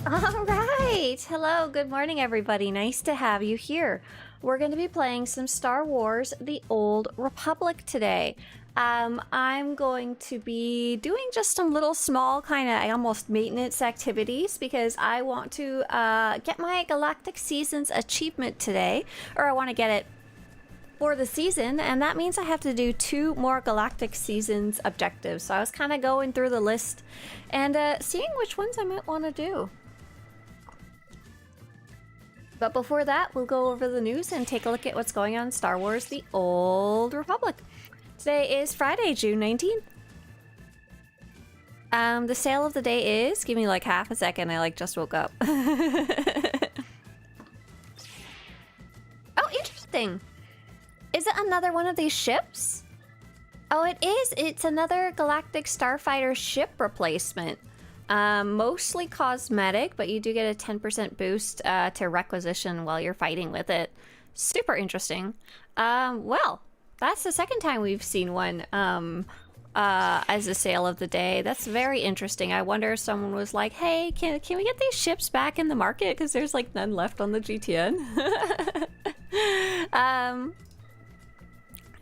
All right. Hello, good morning, everybody. Nice to have you here. We're going to be playing some Star Wars The Old Republic today. I'm going to be doing just some little small kind of almost maintenance activities because I want to get my Galactic Seasons achievement today, or I want to get it for the season, and that means I have to do 2 more Galactic Seasons objectives. So I was kind of going through the list and seeing which ones I might want to do. But before that, we'll go over the news and take a look at what's going on in Star Wars The Old Republic. Today is Friday, June 19th. The sale of the day is... Give me like half a second, I just woke up. Oh, interesting. Is it another one of these ships? Oh, it is. It's another Galactic Starfighter ship replacement. Mostly cosmetic, but you do get a 10% boost to requisition while you're fighting with it. Super interesting. Well, that's the second time we've seen one as a sale of the day. That's very interesting. I wonder if someone was like, hey, can we get these ships back in the market? Because there's like none left on the GTN.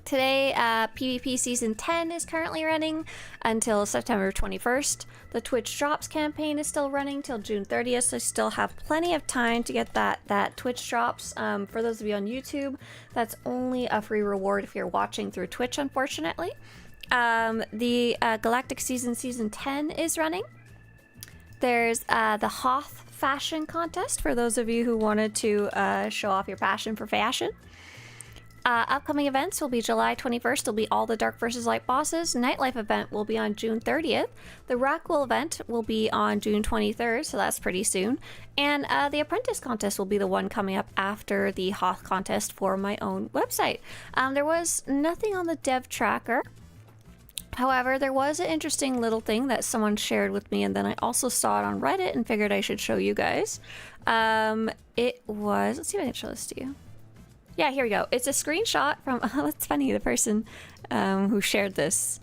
Today, PvP Season 10 is currently running until September 21st. The Twitch Drops campaign is still running till June 30th, so I still have plenty of time to get that Twitch Drops. For those of you on YouTube, that's only a free reward if you're watching through Twitch, unfortunately. The Galactic Season 10 is running. There's the Hoth Fashion Contest for those of you who wanted to show off your passion for fashion. Upcoming events will be July 21st. It'll be all the Dark vs. Light bosses. Nightlife event will be on June 30th. The Rockwell event will be on June 23rd, so that's pretty soon. And the Apprentice contest will be the one coming up after the Hoth contest for my own website. There was nothing on the dev tracker. However, there was an interesting little thing that someone shared with me, and then I also saw it on Reddit and figured I should show you guys. It was... Let's see if I can show this to you. Yeah, here we go. It's a screenshot from... Oh, that's funny. The person who shared this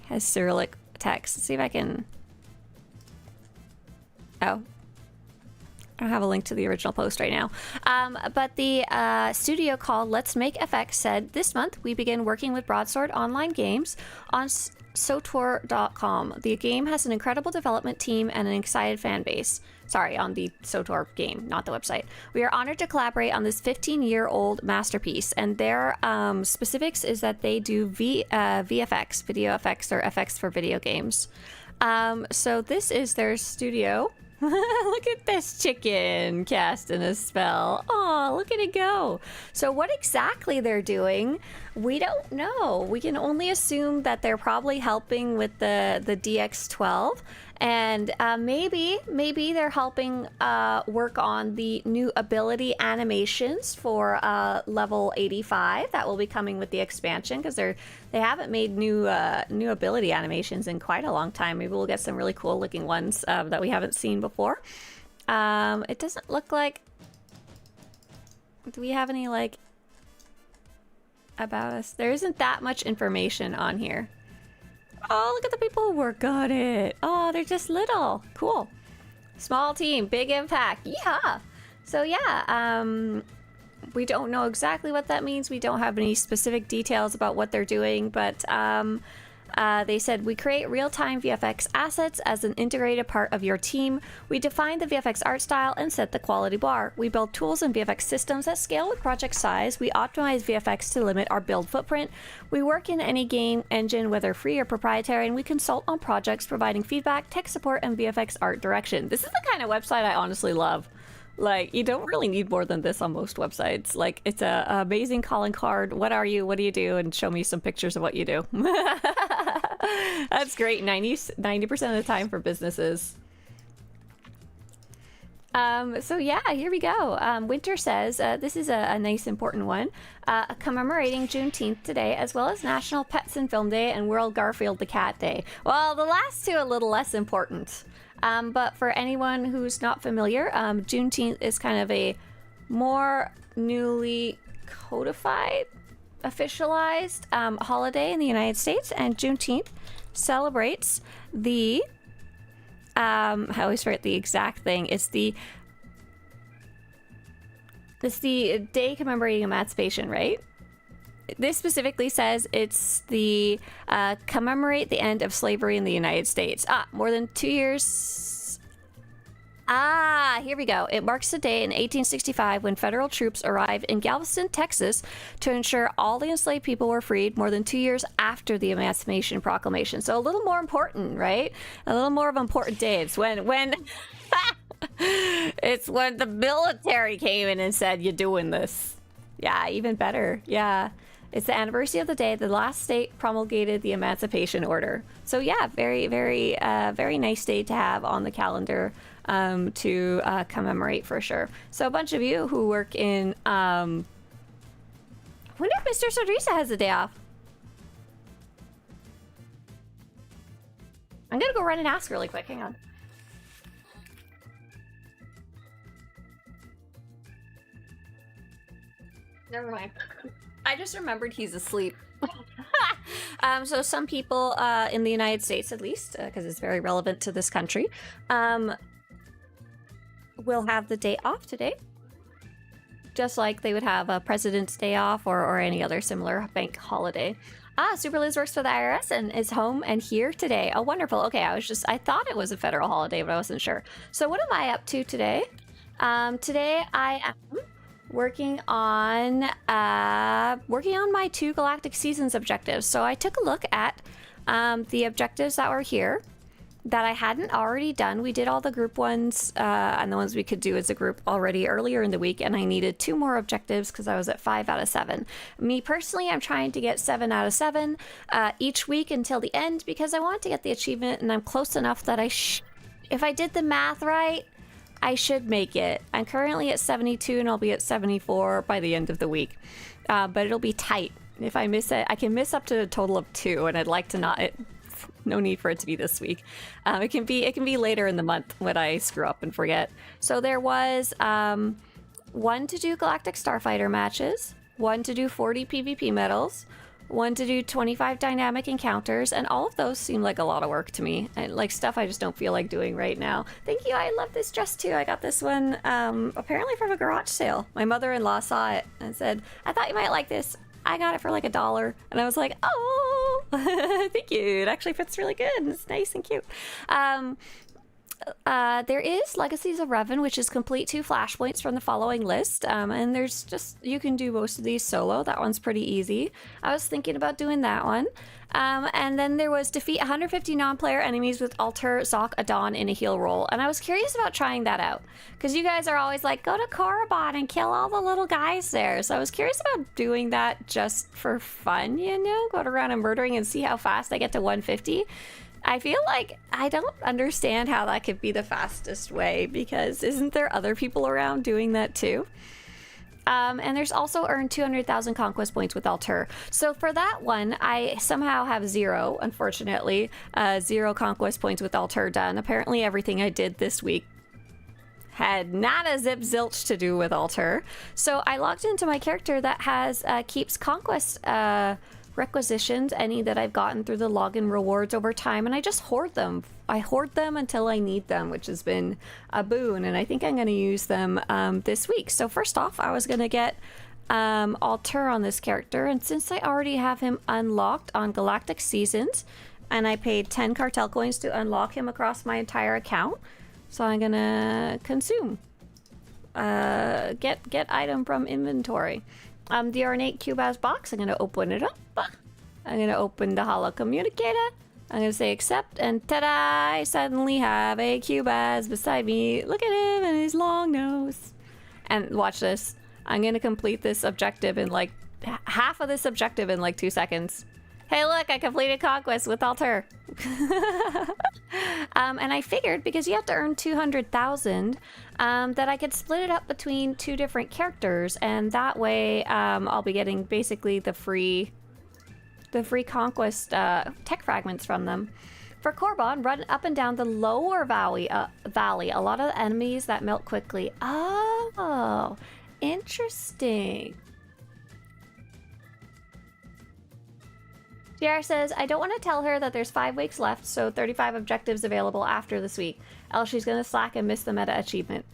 has Cyrillic text. Let's see if I can... Oh. I don't have a link to the original post right now. But the studio called Let's Make FX said, this month we begin working with Broadsword Online Games on SWTOR.com. The game has an incredible development team and an excited fan base. Sorry, on the SWTOR game, not the website. We are honored to collaborate on this 15-year-old masterpiece, and their specifics is that they do VFX, video effects, or effects for video games. So this is their studio. Look at this chicken casting a spell. Oh, look at it go. So what exactly they're doing, we don't know. We can only assume that they're probably helping with the DX12. And maybe they're helping work on the new ability animations for level 85 that will be coming with the expansion, because they haven't made new ability animations in quite a long time. Maybe we'll get some really cool looking ones that we haven't seen before. It doesn't look like... Do we have any like about us? There isn't that much information on here. Oh, look at the people who work on it. Oh, they're just little. Cool. Small team, big impact. Yeah. So yeah, we don't know exactly what that means. We don't have any specific details about what they're doing, but they said, we create real-time VFX assets as an integrated part of your team. We define the VFX art style and set the quality bar. We build tools and VFX systems that scale with project size. We optimize VFX to limit our build footprint. We work in any game engine, whether free or proprietary, and we consult on projects, providing feedback, tech support, and VFX art direction. This is the kind of website I honestly love. Like, you don't really need more than this on most websites. Like, it's a amazing calling card. What are you? What do you do? And show me some pictures of what you do. That's great. 90% of the time for businesses. So yeah, here we go. Winter says, this is a nice important one, commemorating Juneteenth today, as well as National Pets and Film Day and World Garfield the Cat Day. Well, the last two a little less important. But for anyone who's not familiar, Juneteenth is kind of a more newly codified, officialized holiday in the United States, and Juneteenth celebrates the I always forget the exact thing. It's the day commemorating emancipation, right? This specifically says it's the commemorate the end of slavery in the United States. More than 2 years. Here we go. It marks the day in 1865 when federal troops arrived in Galveston, Texas to ensure all the enslaved people were freed, more than 2 years after the Emancipation Proclamation. So a little more important, right? A little more of an important day. It's when it's when the military came in and said, you're doing this. Yeah, even better. Yeah. It's the anniversary of the day the last state promulgated the Emancipation Order. So yeah, very, very, very nice day to have on the calendar to commemorate for sure. So a bunch of you who work in... I wonder if Mr. Swtorista has a day off. I'm gonna go run and ask really quick. Hang on. Never mind. I just remembered he's asleep. So some people in the United States, at least, because it's very relevant to this country, will have the day off today. Just like they would have a President's Day off or any other similar bank holiday. Super Liz works for the IRS and is home and here today. Oh, wonderful. Okay, I thought it was a federal holiday, but I wasn't sure. So what am I up to today? Today I am working on my 2 Galactic Seasons objectives. So I took a look at the objectives that were here that I hadn't already done. We did all the group ones and the ones we could do as a group already earlier in the week, and I needed 2 more objectives because I was at 5 out of 7. Me personally, I'm trying to get 7 out of 7 each week until the end because I want to get the achievement, and I'm close enough that if I did the math right, I should make it. I'm currently at 72 and I'll be at 74 by the end of the week. But it'll be tight. If I miss it, I can miss up to a total of 2, and I'd like to not. No need for it to be this week. It can be later in the month when I screw up and forget. So there was 1 to do Galactic Starfighter matches, 1 to do 40 PvP medals, 1 to do 25 dynamic encounters, and all of those seem like a lot of work to me. And like stuff I just don't feel like doing right now. Thank you, I love this dress too. I got this one apparently from a garage sale. My mother-in-law saw it and said, I thought you might like this. I got it for like $1. And I was like, oh, thank you. It actually fits really good. It's nice and cute. There is Legacies of Revan, which is complete 2 flashpoints from the following list. And there's just, you can do most of these solo. That one's pretty easy. I was thinking about doing that one. And then there was defeat 150 non-player enemies with Alter, Zoc, Adon in a heal roll. And I was curious about trying that out. Because you guys are always like, go to Corobon and kill all the little guys there. So I was curious about doing that just for fun, you know? Go around and murdering and see how fast I get to 150. I feel like I don't understand how that could be the fastest way, because isn't there other people around doing that too? And there's also earned 200,000 conquest points with Alter. So for that one, I somehow have 0, unfortunately. 0 conquest points with Alter done. Apparently everything I did this week had not a zip zilch to do with Alter. So I logged into my character that has keeps conquest requisitions, any that I've gotten through the login rewards over time, and I just hoard them. I hoard them until I need them, which has been a boon, and I think I'm going to use them this week. So first off, I was going to get Alter on this character, and since I already have him unlocked on Galactic Seasons, and I paid 10 cartel coins to unlock him across my entire account, so I'm going to consume. Get item from inventory. The Ornate Cubaz box, I'm going to open it up. I'm going to open the Holo Communicator. I'm going to say accept, and ta-da! I suddenly have a Cubaz beside me. Look at him and his long nose. And watch this. I'm going to complete this objective in like half of this objective in like 2 seconds. Hey, look, I completed Conquest with Alter. And I figured, because you have to earn 200,000, that I could split it up between 2 different characters, and that way I'll be getting basically the free Conquest tech fragments from them. For Corobon, run up and down the lower valley. A lot of the enemies that melt quickly. Oh, interesting. PR says, I don't want to tell her that there's 5 weeks left, so 35 objectives available after this week. Else she's gonna slack and miss the meta achievement.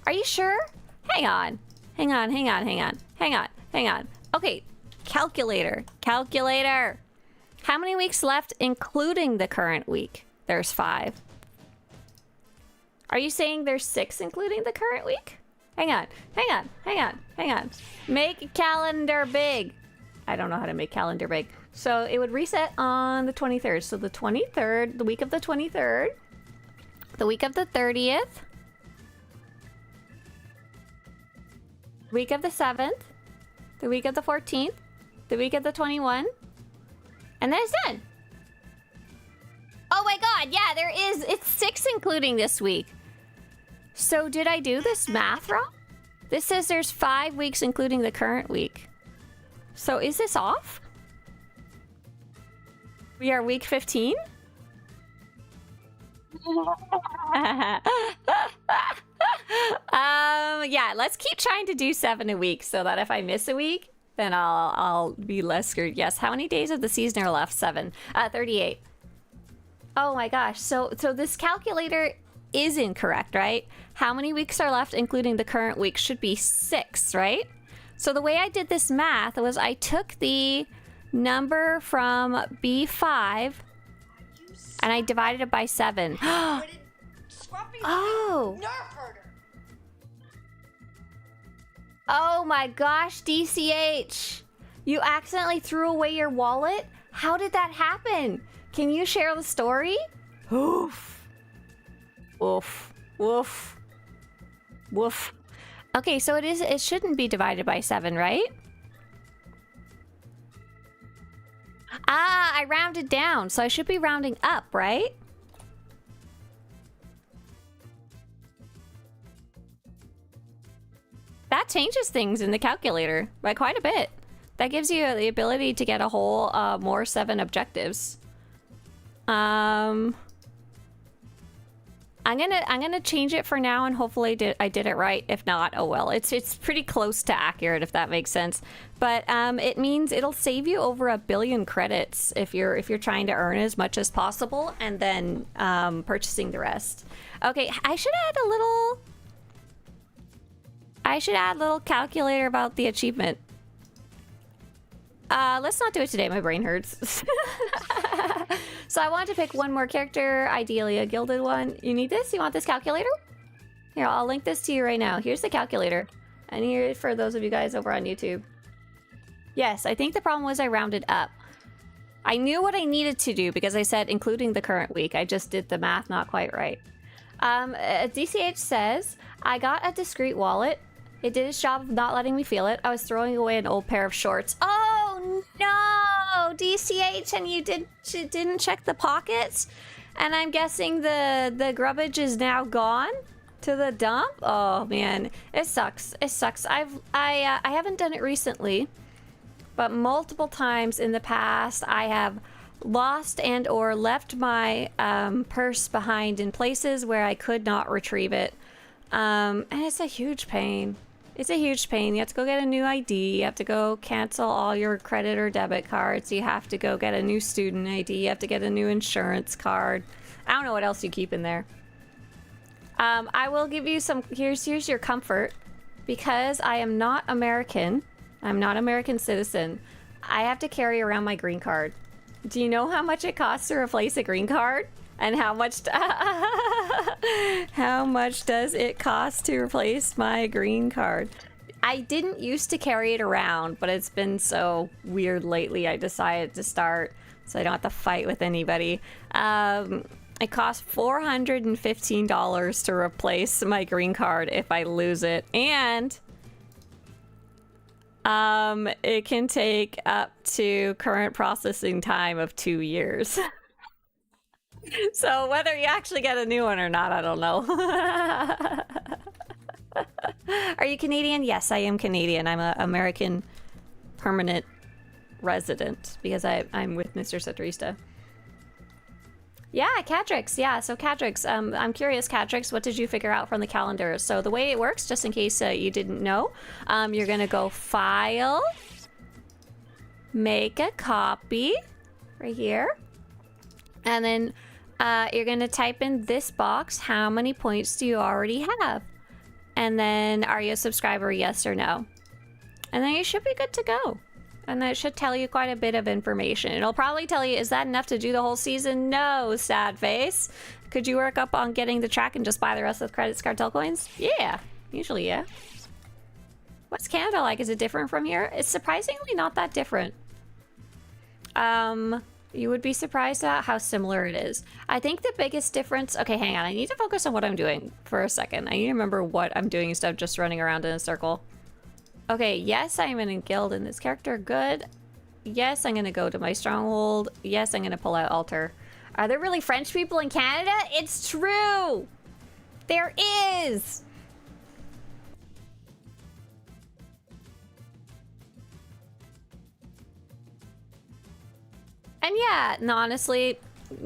Are you sure? Hang on. Hang on. Okay, calculator. How many weeks left, including the current week? There's 5. Are you saying there's 6, including the current week? Hang on. Make a calendar big. I don't know how to make calendar big. So it would reset on the 23rd. So the 23rd, the week of the 23rd, the week of the 30th, week of the 7th, the week of the 14th, the week of the 21, and then it's done. Oh my god, yeah, there is. It's 6 including this week. So did I do this math wrong? This says there's 5 weeks including the current week. So is this off? We are week 15? Yeah, let's keep trying to do 7 a week so that if I miss a week, then I'll be less screwed. Yes, how many days of the season are left? 7. 38. Oh my gosh, so this calculator is incorrect, right? How many weeks are left, including the current week? Should be 6, right? So the way I did this math was I took the number from B5 and I divided it by 7. Oh! Oh my gosh, DCH! You accidentally threw away your wallet? How did that happen? Can you share the story? Oof. Woof. Woof. Woof. Okay, so it shouldn't be divided by 7, right? Ah, I rounded down, so I should be rounding up, right? That changes things in the calculator by quite a bit. That gives you the ability to get a whole more 7 objectives. I'm gonna change it for now, and hopefully I did it right. If not, oh well. It's pretty close to accurate, if that makes sense. But it means it'll save you over 1 billion credits if you're trying to earn as much as possible, and then purchasing the rest. Okay, I should add a little calculator about the achievement. Let's not do it today. My brain hurts. So I want to pick one more character, ideally a gilded one. You need this? You want this calculator? Here, I'll link this to you right now. Here's the calculator. And here for those of you guys over on YouTube. Yes, I think the problem was I rounded up. I knew what I needed to do because I said including the current week. I just did the math not quite right. DCH says, I got a discreet wallet. It did its job of not letting me feel it. I was throwing away an old pair of shorts. Oh no, DCH, and you didn't check the pockets? And I'm guessing the grubbage is now gone to the dump? Oh man, it sucks. It sucks. I haven't done it recently, but multiple times in the past I have lost and or left my purse behind in places where I could not retrieve it. And it's a huge pain. It's a huge pain. You have to go get a new ID. You have to go cancel all your credit or debit cards. You have to go get a new student ID. You have to get a new insurance card. I don't know what else you keep in there. I will give you some... Here's your comfort. Because I am not American. I'm not American citizen. I have to carry around my green card. Do you know how much it costs to replace a green card? And how much does it cost to replace my green card? I didn't used to carry it around, but it's been so weird lately. I decided to start so I don't have to fight with anybody. It costs $415 to replace my green card if I lose it. And it can take up to current processing time of 2 years. So whether you actually get a new one or not, I don't know. Are you Canadian? Yes, I am Canadian. I'm an American permanent resident because I'm with Mr. Swtorista. Yeah, Catrix. Yeah, so Catrix. I'm curious, Catrix, what did you figure out from the calendar? So the way it works, just in case you didn't know, you're gonna go File, Make a Copy, right here. And then you're going to type in this box, how many points do you already have? And then, are you a subscriber, yes or no? And then you should be good to go. And that should tell you quite a bit of information. It'll probably tell you, is that enough to do the whole season? No, sad face. Could you work up on getting the track and just buy the rest with credits, cartel coins? Yeah, usually, yeah. What's Canada like? Is it different from here? It's surprisingly not that different. You would be surprised at how similar it is. I think the biggest difference... Okay, hang on. I need to focus on what I'm doing for a second. I need to remember what I'm doing instead of just running around in a circle. Okay, yes, I'm in a guild in this character. Good. Yes, I'm going to go to my stronghold. Yes, I'm going to pull out altar. Are there really French people in Canada? It's true! There is! And yeah, no, honestly,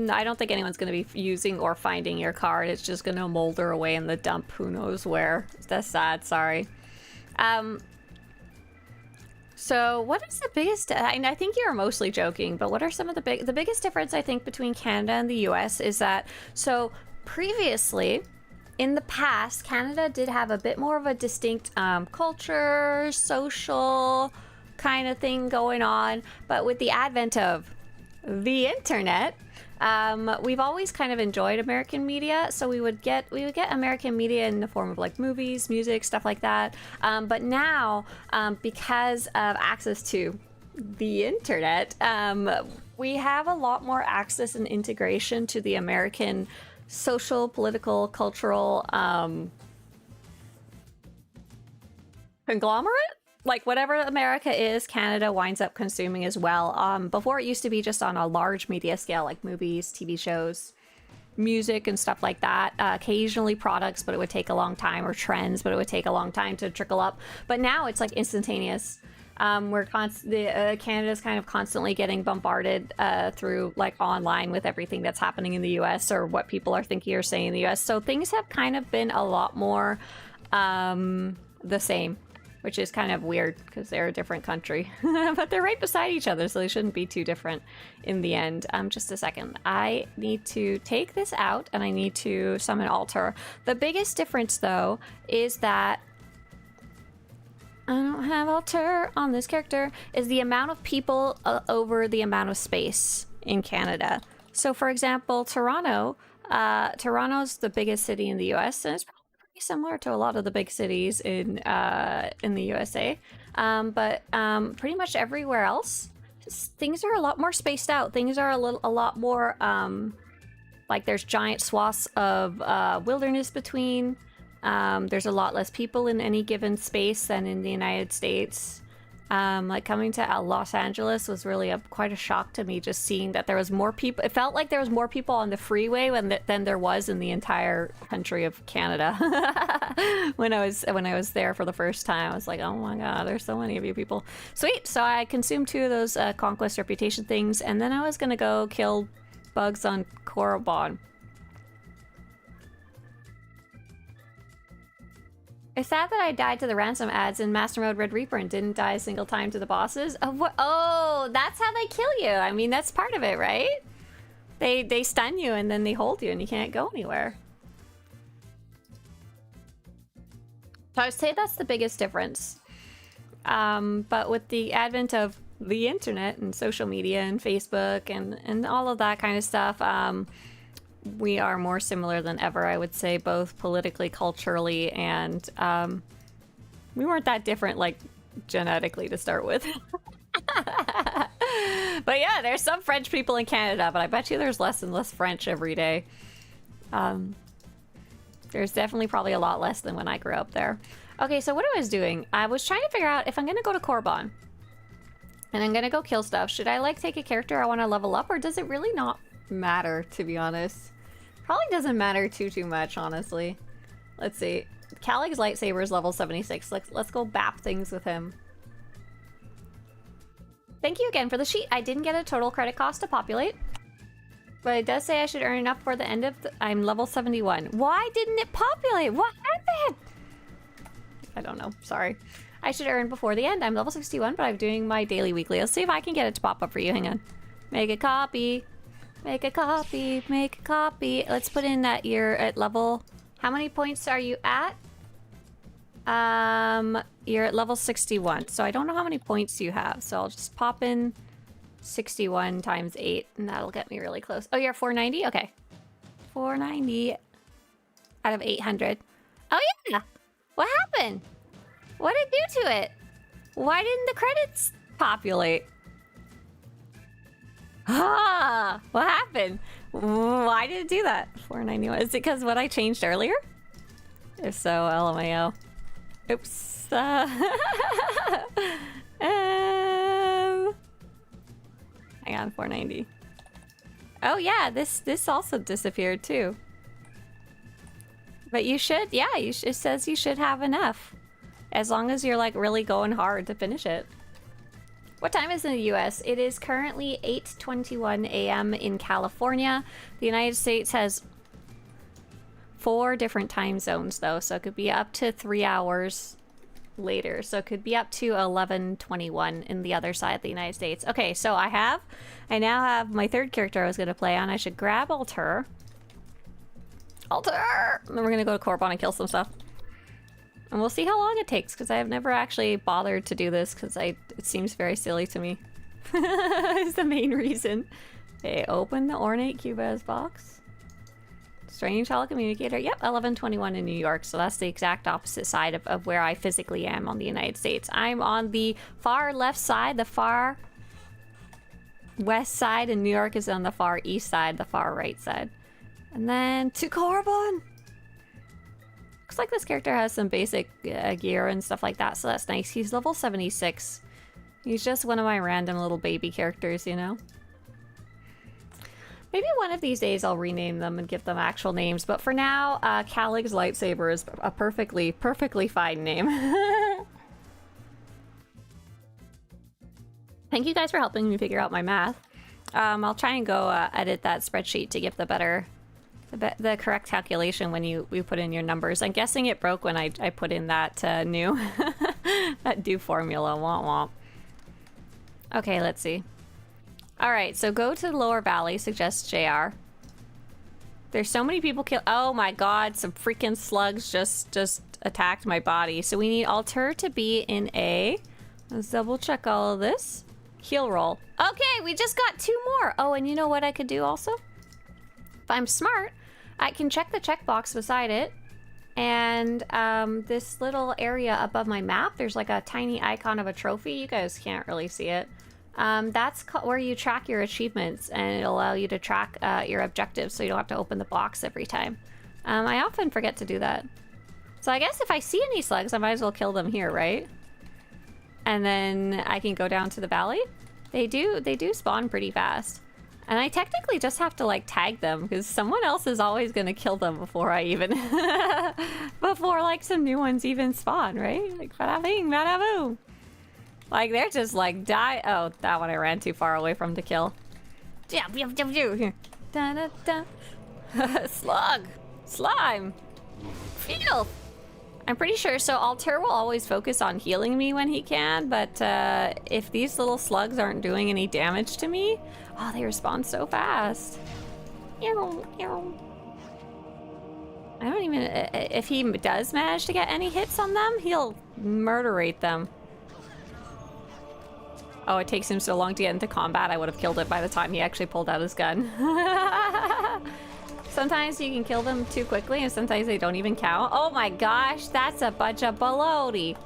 I don't think anyone's going to be using or finding your card. It's just going to molder away in the dump. Who knows where. That's sad. Sorry. So what is the biggest... I think you're mostly joking, but what are some of the biggest difference, I think, between Canada and the US is that... So previously, in the past, Canada did have a bit more of a distinct culture, social kind of thing going on. But with the advent of the internet, we've always kind of enjoyed American media, so we would get American media in the form of like movies, music, stuff like that. But now, because of access to the internet, we have a lot more access and integration to the American social, political, cultural conglomerate. Like, whatever America is, Canada winds up consuming as well. Before, it used to be just on a large media scale, like movies, TV shows, music, and stuff like that. Occasionally products, but it would take a long time, or trends, but it would take a long time to trickle up. But now it's like instantaneous. Canada's kind of constantly getting bombarded through like online with everything that's happening in the US or what people are thinking or saying in the US. So things have kind of been a lot more the same. Which is kind of weird because they're a different country. But they're right beside each other, so they shouldn't be too different in the end. Just a second. I need to take this out and I need to summon altar. The biggest difference, though, is that I don't have altar on this character, is the amount of people over the amount of space in Canada. So, for example, Toronto's the biggest city in the US, and it's similar to a lot of the big cities in the USA, but pretty much everywhere else, things are a lot more spaced out. Things are a lot more like there's giant swaths of wilderness between. There's a lot less people in any given space than in the United States. Like coming to Los Angeles was really quite a shock to me, just seeing that there was more people. It felt like there was more people on the freeway than there was in the entire country of Canada. when I was there for the first time, I was like, oh my god, there's so many of you people. Sweet. So I consumed 2 of those conquest reputation things, and then I was gonna go kill bugs on Corobon. It's sad that I died to the ransom ads in Master Mode Red Reaper and didn't die a single time to the bosses. Oh, that's how they kill you. I mean, that's part of it, right? They stun you and then they hold you and you can't go anywhere. So I would say that's the biggest difference. But with the advent of the internet and social media and Facebook and all of that kind of stuff, we are more similar than ever, I would say, both politically, culturally, and we weren't that different, like, genetically to start with. But yeah, there's some French people in Canada, but I bet you there's less and less French every day. There's definitely probably a lot less than when I grew up there. Okay, so what I was doing, I was trying to figure out if I'm gonna go to Corobon and I'm gonna go kill stuff, should I like take a character I want to level up, or does it really not matter, to be honest? Probably doesn't matter too much, honestly. Let's see. Calig's lightsaber is level 76. Let's go bap things with him. Thank you again for the sheet. I didn't get a total credit cost to populate, but it does say I should earn enough for the end of I'm level 71. Why didn't it populate? What happened? I don't know. Sorry. I should earn before the end. I'm level 61, but I'm doing my daily weekly. Let's see if I can get it to pop up for you. Hang on. Make a copy. Make a copy. Make a copy. Let's put in that you're at level... How many points are you at? You're at level 61. So I don't know how many points you have. So I'll just pop in 61 times 8. And that'll get me really close. Oh, you're at 490? Okay. 490 out of 800. Oh, yeah. What happened? What did it do to it? Why didn't the credits populate? Ah, what happened? Why did it do that? 491. Is it because what I changed earlier? If so, LMAO. Oops. Hang on, 490. Oh yeah, this also disappeared too. But you should, yeah, it says you should have enough. As long as you're like really going hard to finish it. What time is it in the US? It is currently 8:21 a.m. in California. The United States has 4 different time zones though, so it could be up to 3 hours later. So it could be up to 11:21 in the other side of the United States. Okay, so I now have my third character I was gonna play on. I should grab SWTOR. SWTOR! And then we're gonna go to Corobon and kill some stuff. And we'll see how long it takes, because I have never actually bothered to do this, because it seems very silly to me. Is the main reason. Okay, open the ornate Cubaz box. Strange telecommunicator. Yep, 1121 in New York, so that's the exact opposite side of where I physically am on the United States. I'm on the far left side, the far west side, and New York is on the far east side, the far right side. And then to Corobon! Looks like this character has some basic gear and stuff like that, so that's nice. He's level 76. He's just one of my random little baby characters, you know? Maybe one of these days I'll rename them and give them actual names, but for now, Calig's lightsaber is a perfectly fine name. Thank you guys for helping me figure out my math. I'll try and go edit that spreadsheet to give the correct calculation when you put in your numbers. I'm guessing it broke when I put in that new that new formula. Womp womp. Okay, let's see. All right, so go to the lower valley. Suggests JR. There's so many people kill. Oh my God! Some freaking slugs just attacked my body. So we need SWTOR to be in A. Let's double check all of this. Heal roll. Okay, we just got 2 more. Oh, and you know what I could do also? If I'm smart, I can check the checkbox beside it, and this little area above my map, there's like a tiny icon of a trophy. You guys can't really see it. That's where you track your achievements, and it'll allow you to track your objectives, so you don't have to open the box every time. I often forget to do that. So I guess if I see any slugs, I might as well kill them here, right? And then I can go down to the valley. They do spawn pretty fast. And I technically just have to like tag them, because someone else is always gonna kill them before I even before like some new ones even spawn, right? Like bada bing, bada boom. Like they're just like die. Oh, that one I ran too far away from to kill. Yeah, here. Da da da. Slug, slime, filth. I'm pretty sure, so SWTOR will always focus on healing me when he can, but if these little slugs aren't doing any damage to me, oh, they respond so fast. I don't even, if he does manage to get any hits on them, he'll murderate them. Oh, it takes him so long to get into combat, I would have killed it by the time he actually pulled out his gun. Sometimes you can kill them too quickly, and sometimes they don't even count. Oh my gosh, that's a bunch of baloney.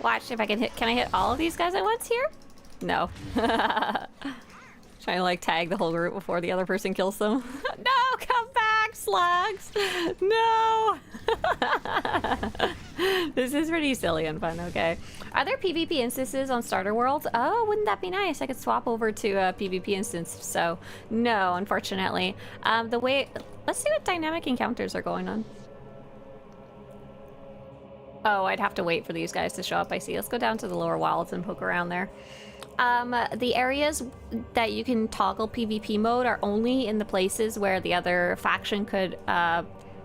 Watch if I can hit. Can I hit all of these guys at once here? No. Trying to like tag the whole group before the other person kills them. No, come back, slugs. No. This is pretty silly and fun. Okay. Are there PvP instances on Starter World? Oh, wouldn't that be nice? I could swap over to a PvP instance. So no, unfortunately. Let's see what dynamic encounters are going on. Oh, I'd have to wait for these guys to show up. I see. Let's go down to the lower wilds and poke around there. The areas that you can toggle PvP mode are only in the places where the other faction could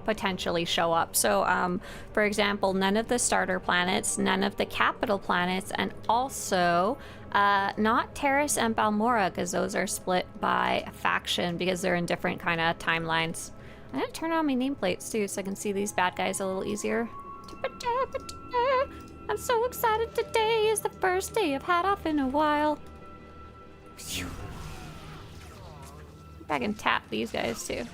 potentially show up. So, for example, none of the starter planets, none of the capital planets, and also not Terrace and Balmora, because those are split by faction because they're in different kind of timelines. I'm gonna turn on my nameplates too so I can see these bad guys a little easier. I'm so excited. Today is the first day I've had off in a while. I can tap these guys too.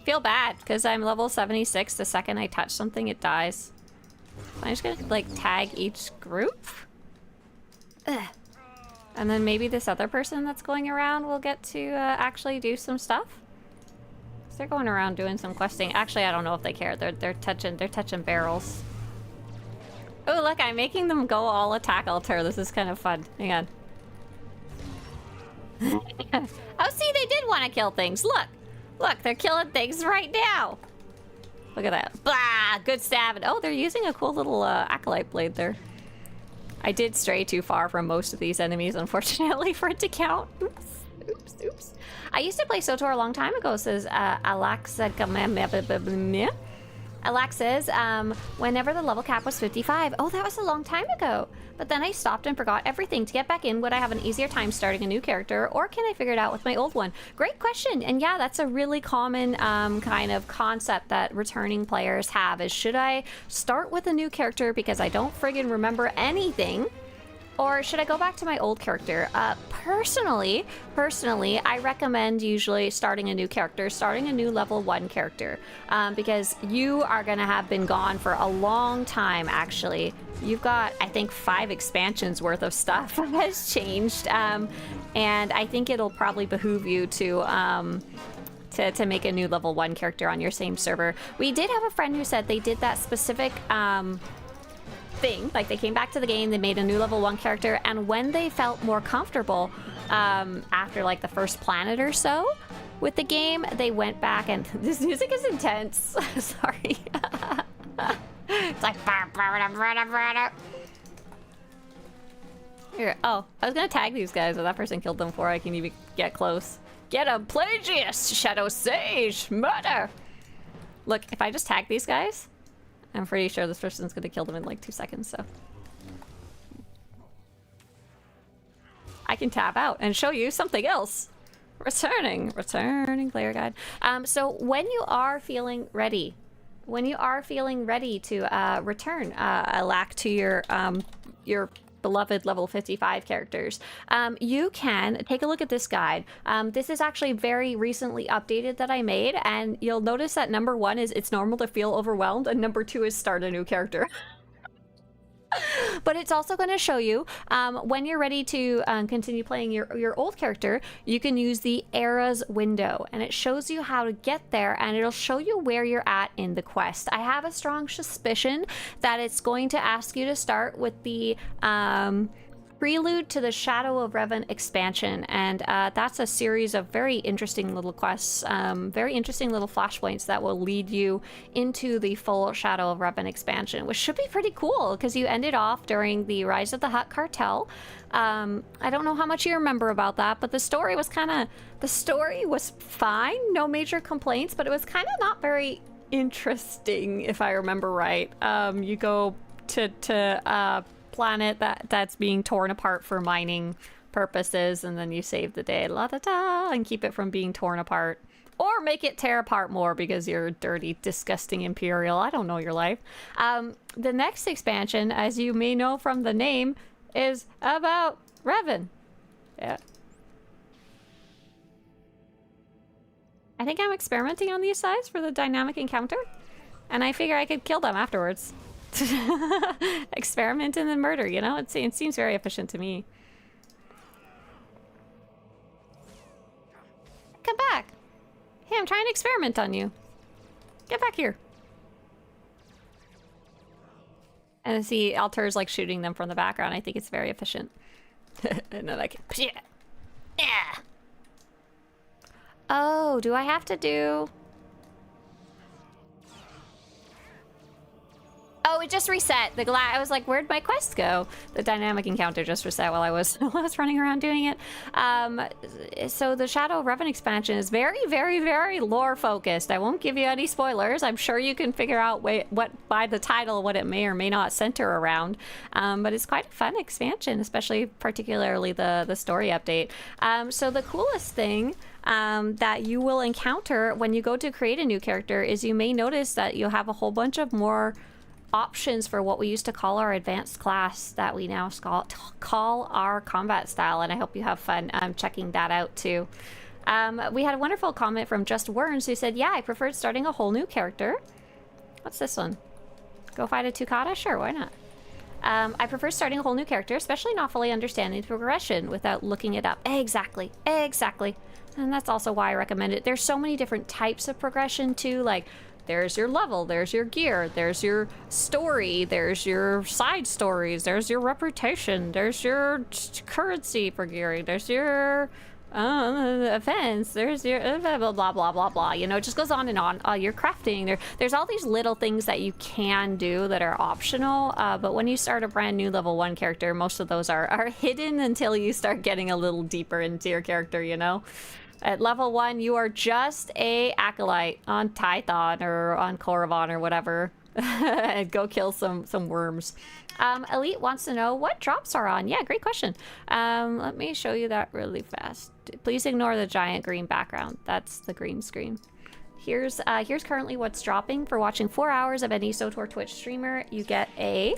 Feel bad because I'm level 76. The second I touch something, it dies. I'm just gonna like tag each group. Ugh. And then maybe this other person that's going around will get to actually do some stuff. They're going around doing some questing. Actually, I don't know if they care. They're touching barrels. Oh, look, I'm making them go all attack altar. This is kind of fun. Hang on. Oh, see, they did want to kill things. Look, they're killing things right now. Look at that. Blah, good stabbing. Oh, they're using a cool little acolyte blade there. I did stray too far from most of these enemies, unfortunately, for it to count. Oops. I used to play SWTOR a long time ago, says Alexa. Alex says, whenever the level cap was 55. Oh, that was a long time ago. But then I stopped and forgot everything. To get back in, would I have an easier time starting a new character, or can I figure it out with my old one? Great question. And yeah, that's a really common kind of concept that returning players have, is should I start with a new character because I don't friggin' remember anything? Or should I go back to my old character? Personally, I recommend usually starting a new character, starting a new level 1 character, because you are gonna have been gone for a long time, actually. You've got, I think, 5 expansions worth of stuff has changed, and I think it'll probably behoove you to make a new level 1 character on your same server. We did have a friend who said they did that specific, thing. Like, they came back to the game, they made a new level 1 character, and when they felt more comfortable after like the first planet or so with the game, they went back and this music is intense. Sorry. It's like here. Oh, I was gonna tag these guys, but that person killed them before I can even get close. Get him, Plagius, Shadow Sage, murder. Look, if I just tag these guys, I'm pretty sure this person's gonna kill them in like 2 seconds, so. I can tab out and show you something else. Returning player guide. So when you are feeling ready to return a lack to your beloved level 55 characters, you can take a look at this guide. This is actually very recently updated that I made, and you'll notice that number 1 is it's normal to feel overwhelmed, and number 2 is start a new character. But it's also going to show you when you're ready to continue playing your old character, you can use the eras window, and it shows you how to get there, and it'll show you where you're at in the quest. I have a strong suspicion that it's going to ask you to start with the prelude to the Shadow of Revan expansion, and that's a series of very interesting little quests, very interesting little flashpoints that will lead you into the full Shadow of Revan expansion, which should be pretty cool because you ended off during the Rise of the Hutt cartel. I don't know how much you remember about that, but the story was fine, no major complaints, but it was kind of not very interesting, if I remember right. You go to planet that's being torn apart for mining purposes, and then you save the day, la da da, and keep it from being torn apart, or make it tear apart more because you're dirty, disgusting Imperial. I don't know your life. The next expansion, as you may know from the name, is about Revan. Yeah. I think I'm experimenting on these sides for the dynamic encounter, and I figure I could kill them afterwards. Experiment and then murder, you know? It seems very efficient to me. Come back. Hey, I'm trying to experiment on you. Get back here. And see, Altair's like shooting them from the background. I think it's very efficient. And then I can... Yeah. Oh, do I have to do... Oh, it just reset. I was like, where'd my quest go? The dynamic encounter just reset while I was running around doing it. So the Shadow Revan expansion is very, very, very lore focused. I won't give you any spoilers. I'm sure you can figure out what by the title what it may or may not center around. But it's quite a fun expansion, especially particularly the story update. So the coolest thing that you will encounter when you go to create a new character is you may notice that you'll have a whole bunch of more options for what we used to call our advanced class that we now call our combat style, and I hope you have fun checking that out too. We had a wonderful comment from Just Worms who said, yeah, I preferred starting a whole new character. What's this one? Go fight a Tukata? Sure, why not? I prefer starting a whole new character, especially not fully understanding the progression without looking it up. Exactly. And that's also why I recommend it. There's so many different types of progression too, like there's your level, there's your gear, there's your story, there's your side stories, there's your reputation, there's your currency for gearing, there's your offense, there's your blah blah blah blah blah, you know, it just goes on and on. Your crafting, there's all these little things that you can do that are optional, but when you start a brand new level 1 character, most of those are hidden until you start getting a little deeper into your character, you know. At level 1, you are just a acolyte on Tython or on Corobon or whatever. Go kill some worms. Elite wants to know what drops are on. Yeah, great question. Let me show you that really fast. Please ignore the giant green background. That's the green screen. Here's currently what's dropping. For watching 4 hours of any SWTOR Twitch streamer, you get a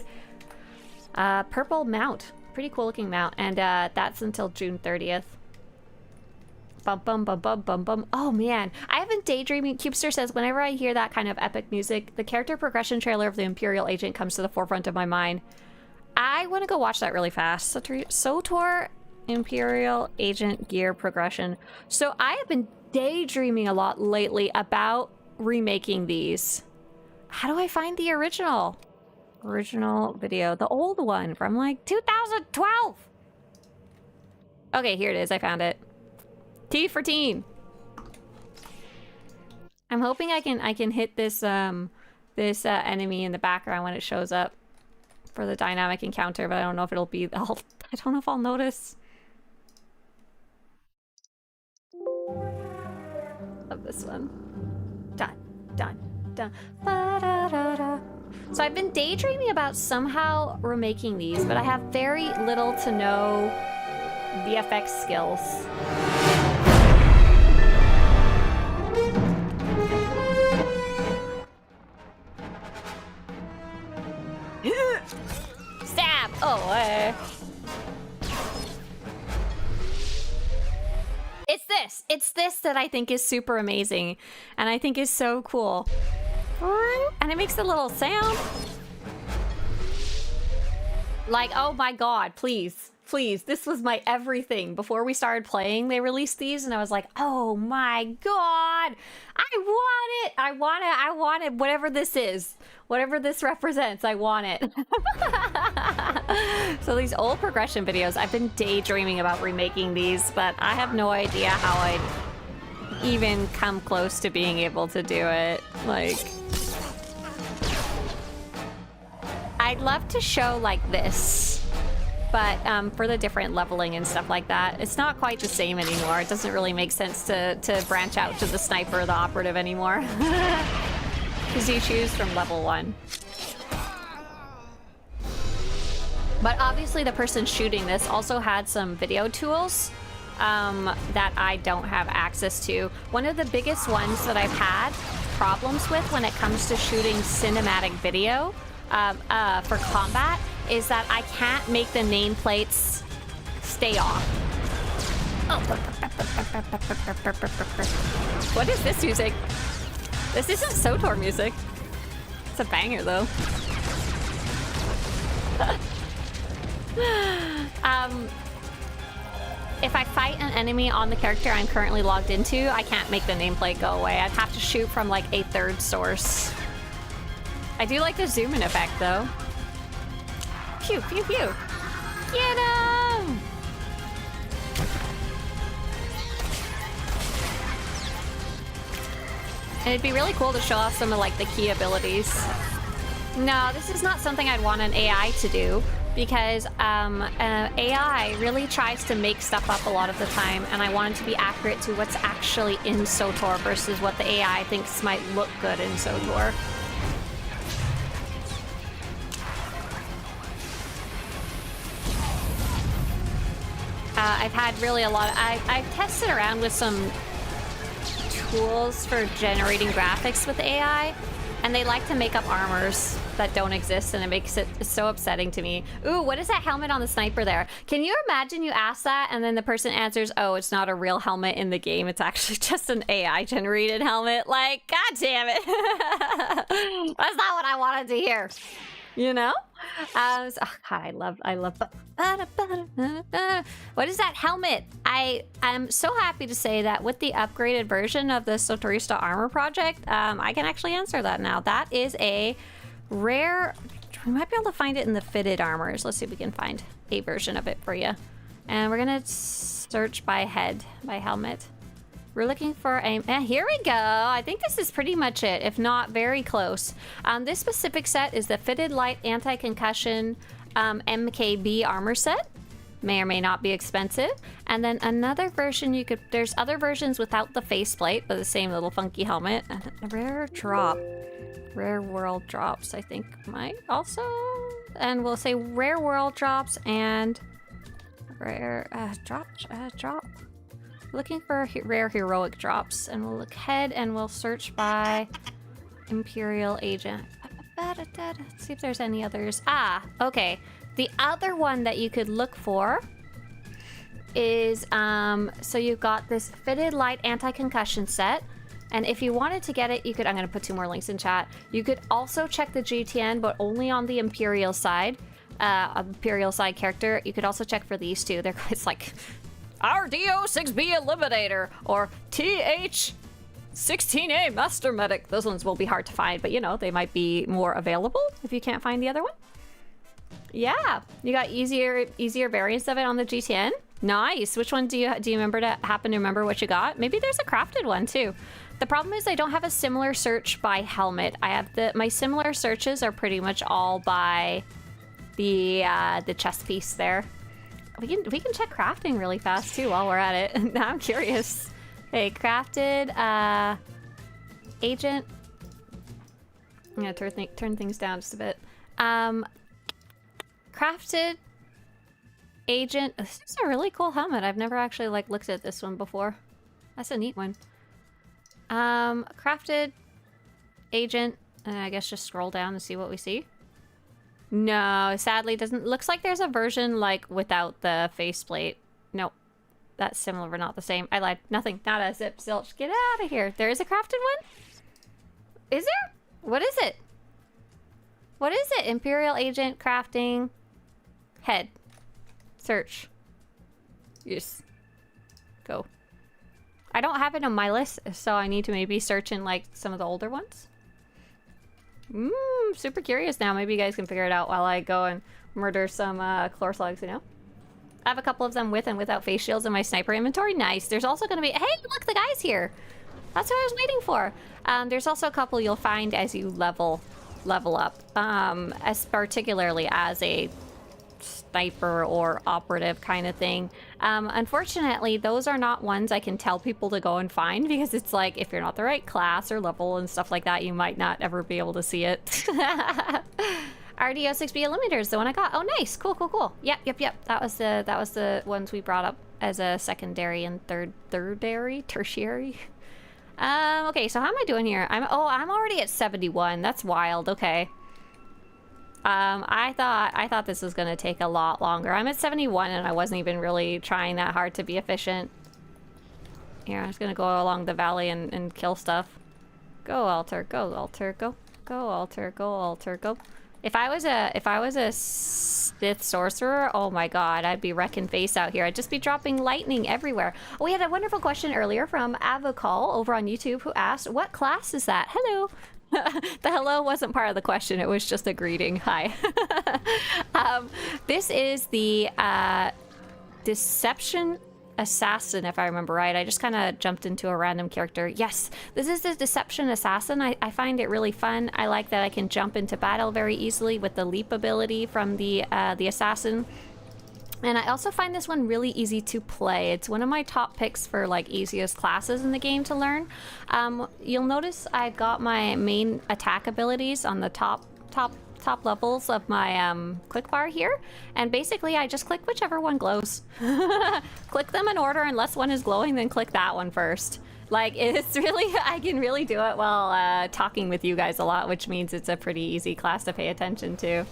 purple mount. Pretty cool looking mount, and that's until June 30th. Bum bum bum bum bum bum. Oh man, I have been daydreaming. Cubester says, whenever I hear that kind of epic music, the character progression trailer of the Imperial Agent comes to the forefront of my mind. I want to go watch that really fast. SWTOR Imperial Agent gear progression. So I have been daydreaming a lot lately about remaking these. How do I find the original video? The old one from like 2012. Okay, here it is. I found it. T for teen. I'm hoping I can hit this this enemy in the background when it shows up for the dynamic encounter, but I don't know if it'll be. I don't know if I'll notice. Love this one. Dun dun dun. Ba-da-da-da. So I've been daydreaming about somehow remaking these, but I have very little to no VFX skills. Stab! Oh, It's this that I think is super amazing, and I think is so cool. And it makes a little sound. Like, oh my god, please. Please, this was my everything. Before we started playing, they released these, and I was like, oh my god! I want it! I want it, whatever this is. Whatever this represents, I want it. So these old progression videos, I've been daydreaming about remaking these, but I have no idea how I'd even come close to being able to do it. Like, I'd love to show like this. But for the different leveling and stuff like that, it's not quite the same anymore. It doesn't really make sense to branch out to the sniper or the operative anymore. Because you choose from level 1. But obviously the person shooting this also had some video tools that I don't have access to. One of the biggest ones that I've had problems with when it comes to shooting cinematic video for combat is that I can't make the nameplates stay off. What is this music? This isn't SWTOR music. It's a banger though. If I fight an enemy on the character I'm currently logged into, I can't make the nameplate go away. I'd have to shoot from like a third source. I do like the zoom in effect though. Pew, pew, pew. Get him! And it'd be really cool to show off some of like the key abilities. No, this is not something I'd want an AI to do, because AI really tries to make stuff up a lot of the time, and I want it to be accurate to what's actually in SWTOR versus what the AI thinks might look good in SWTOR. I've had really a lot of, I've tested around with some tools for generating graphics with AI, and they like to make up armors that don't exist, and it makes it so upsetting to me. Ooh, what is that helmet on the sniper there? Can you imagine you ask that and then the person answers, oh, it's not a real helmet in the game, it's actually just an AI generated helmet? Like, god damn it. That's not what I wanted to hear. You know? Oh god, I love what is that helmet? I'm so happy to say that with the upgraded version of the Swtorista armor project, I can actually answer that now. That is a rare, we might be able to find it in the fitted armors. Let's see if we can find a version of it for you. And we're gonna search by head, by helmet. We're looking for a, here we go. I think this is pretty much it, if not very close. This specific set is the Fitted Light Anti-Concussion MKB armor set. May or may not be expensive. And then another version you could, there's other versions without the faceplate, but the same little funky helmet. And a rare drop. Rare world drops, I think, might also. And we'll say rare world drops and rare drop. Looking for rare heroic drops, and we'll look ahead and we'll search by Imperial Agent. Let's see if there's any others. Ah, okay. The other one that you could look for is, so you've got this Fitted Light Anti-Concussion set, and if you wanted to get it, you could, I'm gonna put 2 more links in chat. You could also check the GTN, but only on the Imperial side, Imperial side character. You could also check for these two. They're, it's like, RDO6B Eliminator or TH16A Master Medic. Those ones will be hard to find, but you know, they might be more available if you can't find the other one. Yeah, you got easier variants of it on the GTN. Nice. Which one do you remember to happen to remember what you got? Maybe there's a crafted one too. The problem is I don't have a similar search by helmet. I have my similar searches are pretty much all by the chest piece there. We can check crafting really fast too while we're at it. Now I'm curious. Hey, crafted agent. I'm gonna turn things down just a bit. Crafted agent. This is a really cool helmet. I've never actually like looked at this one before. That's a neat one. Crafted agent. And I guess just scroll down and see what we see. No, sadly doesn't. Looks like there's a version like without the faceplate. Nope. That's similar but not the same. I lied. Nothing. Not a zip zilch. Get out of here. There is a crafted one? Is there? What is it? What is it? Imperial Agent crafting head. Search. Yes. Go. I don't have it on my list, so I need to maybe search in like some of the older ones. Super curious now. Maybe you guys can figure it out while I go and murder some chlor slugs, you know? I have a couple of them with and without face shields in my sniper inventory. Nice. There's also going to be... Hey, look, the guy's here. That's what I was waiting for. There's also a couple you'll find as you level up. As particularly as a sniper or operative kind of thing. Unfortunately, those are not ones I can tell people to go and find because it's like if you're not the right class or level and stuff like that, you might not ever be able to see it. RDO6B Eliminator is the one I got. Oh, nice. Cool. Yep. That was the ones we brought up as a secondary and tertiary. Okay, so how am I doing here? I'm already at 71. That's wild. Okay. I thought this was gonna take a lot longer. I'm at 71 and I wasn't even really trying that hard to be efficient. Here, I'm just gonna go along the valley and kill stuff. Go altar, go altar, go altar, go altar, go. If I was a Sith sorcerer, oh my god, I'd be wrecking face out here. I'd just be dropping lightning everywhere. Oh, we had a wonderful question earlier from Avocall over on YouTube who asked, what class is that? Hello. The hello wasn't part of the question, it was just a greeting. Hi. This is the Deception assassin, if I remember right. I just kind of jumped into a random character. Yes, this is the deception assassin. I find it really fun. I like that I can jump into battle very easily with the leap ability from the assassin. And I also find this one really easy to play. It's one of my top picks for like easiest classes in the game to learn. You'll notice I've got my main attack abilities on the top levels of my click bar here, and basically I just click whichever one glows. Click them in order, unless one is glowing, then click that one first. Like, it's really, I can really do it while talking with you guys a lot, which means it's a pretty easy class to pay attention to.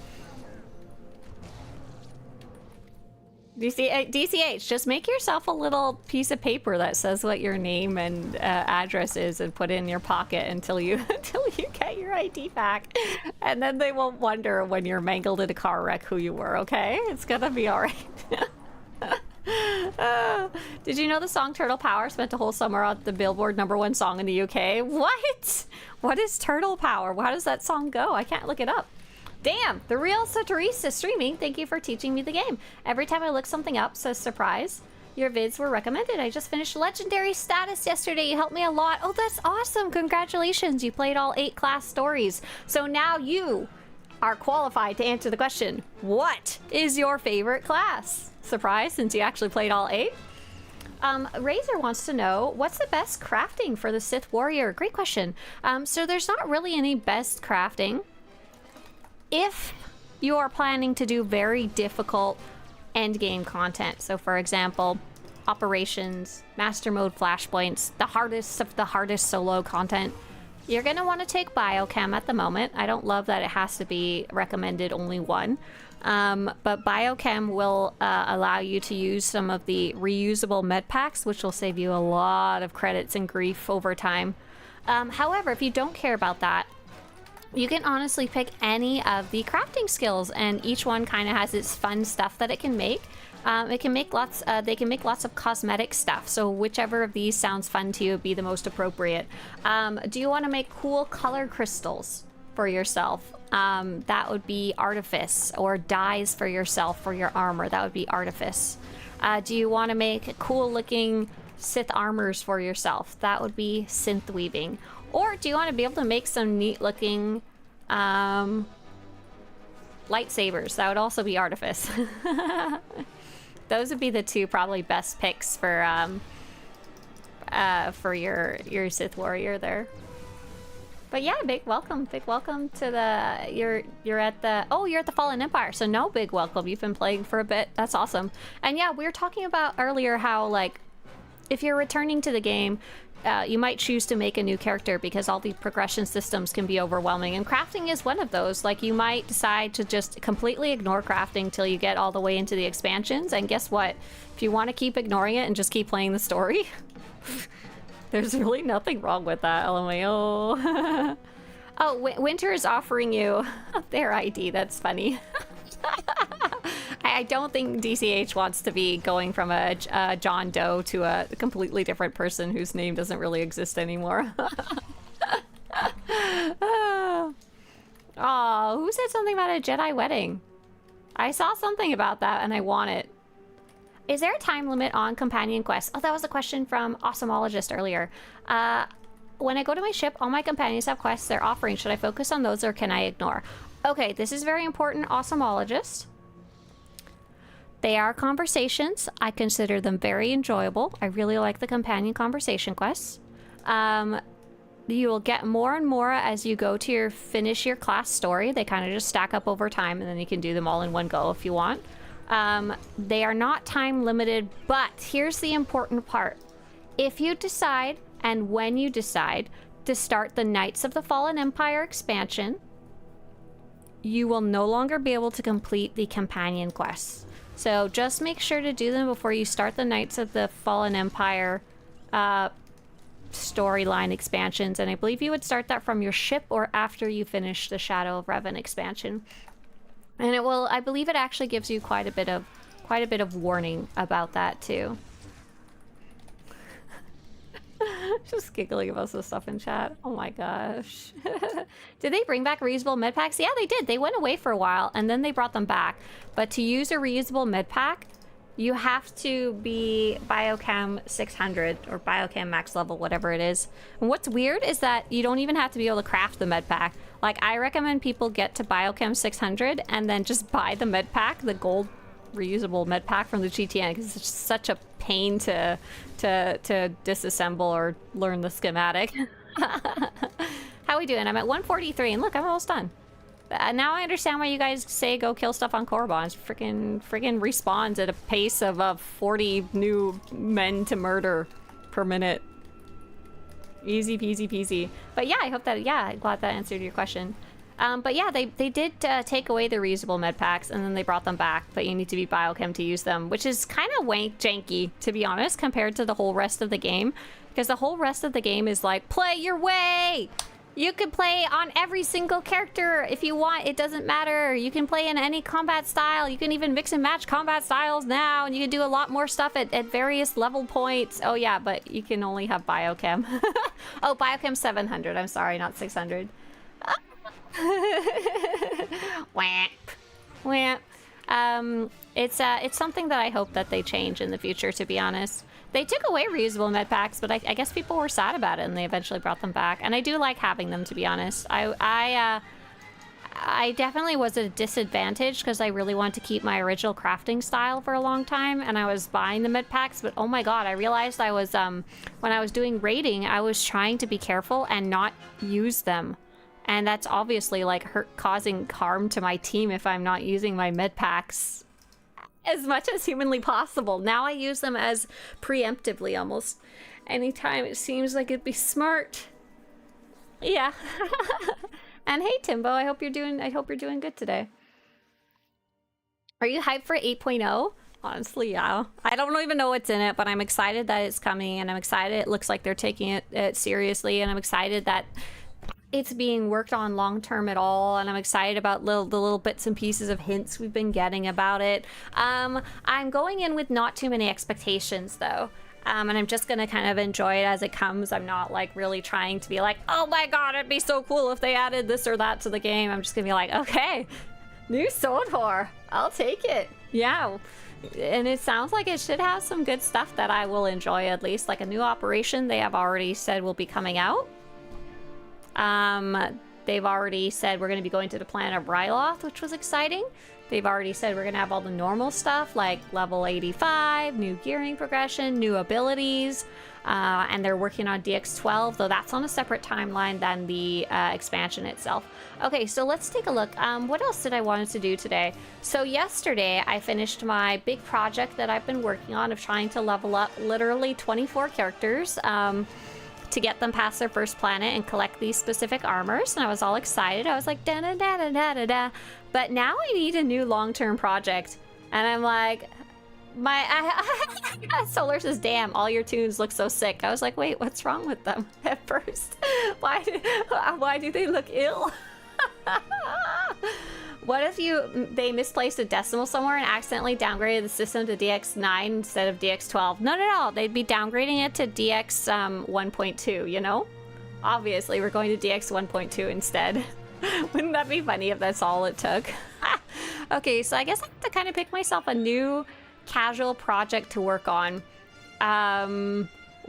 DCH, just make yourself a little piece of paper that says what your name and address is and put it in your pocket until you get your ID back. And then they won't wonder when you're mangled in a car wreck who you were, okay? It's gonna be all right. Did you know the song Turtle Power spent a whole summer on the Billboard #1 song in the UK? What? What is Turtle Power? How does that song go? I can't look it up. Damn, the real SWTORista streaming. Thank you for teaching me the game. Every time I look something up, says surprise. Your vids were recommended. I just finished legendary status yesterday. You helped me a lot. Oh, that's awesome. Congratulations. You played all 8 class stories. So now you are qualified to answer the question, what is your favorite class? Surprise, since you actually played all 8. Razor wants to know, what's the best crafting for the Sith Warrior? Great question. So there's not really any best crafting. If you are planning to do very difficult endgame content, so for example, operations, master mode flashpoints, the hardest of the hardest solo content, you're going to want to take biochem at the moment. I don't love that it has to be recommended only one, but biochem will allow you to use some of the reusable med packs, which will save you a lot of credits and grief over time. However, if you don't care about that, you can honestly pick any of the crafting skills, and each one kind of has its fun stuff that it can make. It can make lots. They can make lots of cosmetic stuff. So whichever of these sounds fun to you would be the most appropriate. Do you want to make cool color crystals for yourself? That would be artifice, or dyes for yourself for your armor. That would be artifice. Do you want to make cool looking Sith armors for yourself? That would be synth weaving. Or do you want to be able to make some neat looking lightsabers? That would also be artifice. Those would be the two probably best picks for your Sith Warrior there. But yeah, big welcome to the you're at the Fallen Empire. So no, big welcome. You've been playing for a bit. That's awesome. And yeah, we were talking about earlier how, like, if you're returning to the game, you might choose to make a new character because all the progression systems can be overwhelming, and crafting is one of those. Like, you might decide to just completely ignore crafting till you get all the way into the expansions, and guess what? If you want to keep ignoring it and just keep playing the story, there's really nothing wrong with that, LMAO. Oh, Winter is offering you their ID. That's funny. I don't think DCH wants to be going from a John Doe to a completely different person whose name doesn't really exist anymore. Oh, who said something about a Jedi wedding? I saw something about that and I want it. Is there a time limit on companion quests? Oh, that was a question from Awesomologist earlier. When I go to my ship, all my companions have quests they're offering. Should I focus on those or can I ignore? Okay, this is very important, Awesomologist. They are conversations. I consider them very enjoyable. I really like the companion conversation quests. You will get more and more as you go to finish your class story. They kind of just stack up over time, and then you can do them all in one go if you want. They are not time limited, but here's the important part. If you decide, and when you decide, to start the Knights of the Fallen Empire expansion, you will no longer be able to complete the companion quests. So just make sure to do them before you start the Knights of the Fallen Empire storyline expansions. And I believe you would start that from your ship or after you finish the Shadow of Revan expansion. And it will, I believe it actually gives you quite a bit of warning about that too. Just giggling about some stuff in chat. Oh my gosh. Did they bring back reusable med packs? Yeah, they did. They went away for a while and then they brought them back. But to use a reusable med pack, you have to be Biochem 600 or Biochem max level, whatever it is. And what's weird is that you don't even have to be able to craft the med pack. Like, I recommend people get to Biochem 600 and then just buy the med pack, the gold reusable med pack from the GTN, because it's just such a pain to disassemble or learn the schematic. How we doing? I'm at 143, and look, I'm almost done. Now I understand why you guys say go kill stuff on Corobon. It's freaking respawns at a pace of 40 new men to murder per minute. Easy peasy peasy. But yeah, I hope that, yeah, I'm glad that answered your question. But yeah, they did take away the reusable med packs, and then they brought them back, but you need to be biochem to use them, which is kind of janky, to be honest, compared to the whole rest of the game. Because the whole rest of the game is like, play your way! You can play on every single character if you want. It doesn't matter. You can play in any combat style. You can even mix and match combat styles now, and you can do a lot more stuff at various level points. Oh yeah, but you can only have biochem. Oh, biochem 700. I'm sorry, not 600. Wamp. Wamp. It's something that I hope that they change in the future, to be honest. They took away reusable med packs, but I guess people were sad about it, and they eventually brought them back. And I do like having them, to be honest. I definitely was at a disadvantage because I really wanted to keep my original crafting style for a long time, and I was buying the med packs. But oh my god, I realized I was when I was doing raiding, I was trying to be careful and not use them. And that's obviously like causing harm to my team if I'm not using my med packs as much as humanly possible. Now I use them as preemptively almost. Anytime it seems like it'd be smart. Yeah. And hey Timbo, I hope you're doing good today. Are you hyped for 8.0? Honestly, yeah. I don't even know what's in it, but I'm excited that it's coming, and I'm excited it looks like they're taking it seriously, and I'm excited that it's being worked on long term at all, and I'm excited about the little bits and pieces of hints we've been getting about it. I'm going in with not too many expectations though, and I'm just gonna kind of enjoy it as it comes. I'm not like really trying to be like, oh my god, it'd be so cool if they added this or that to the game. I'm just gonna be like, okay, new SWTOR, I'll take it. Yeah. And it sounds like it should have some good stuff that I will enjoy, at least. Like a new operation they have already said will be coming out. They've already said we're going to be going to the planet of Ryloth, which was exciting. They've already said we're going to have all the normal stuff like level 85, new gearing progression, new abilities, and they're working on DX12, though that's on a separate timeline than the expansion itself. Okay, so let's take a look. What else did I want to do today? So yesterday I finished my big project that I've been working on of trying to level up literally 24 characters. To get them past their first planet and collect these specific armors, and I was all excited. I was like, da da da da da da da. But now I need a new long-term project, and I'm like, Solar says, damn, all your tunes look so sick. I was like, wait, what's wrong with them at first? Why do they look ill? What if they misplaced a decimal somewhere and accidentally downgraded the system to DX9 instead of DX12? No. They'd be downgrading it to DX 1.2, you know? Obviously, we're going to DX 1.2 instead. Wouldn't that be funny if that's all it took? Okay, so I guess I have to kind of pick myself a new casual project to work on.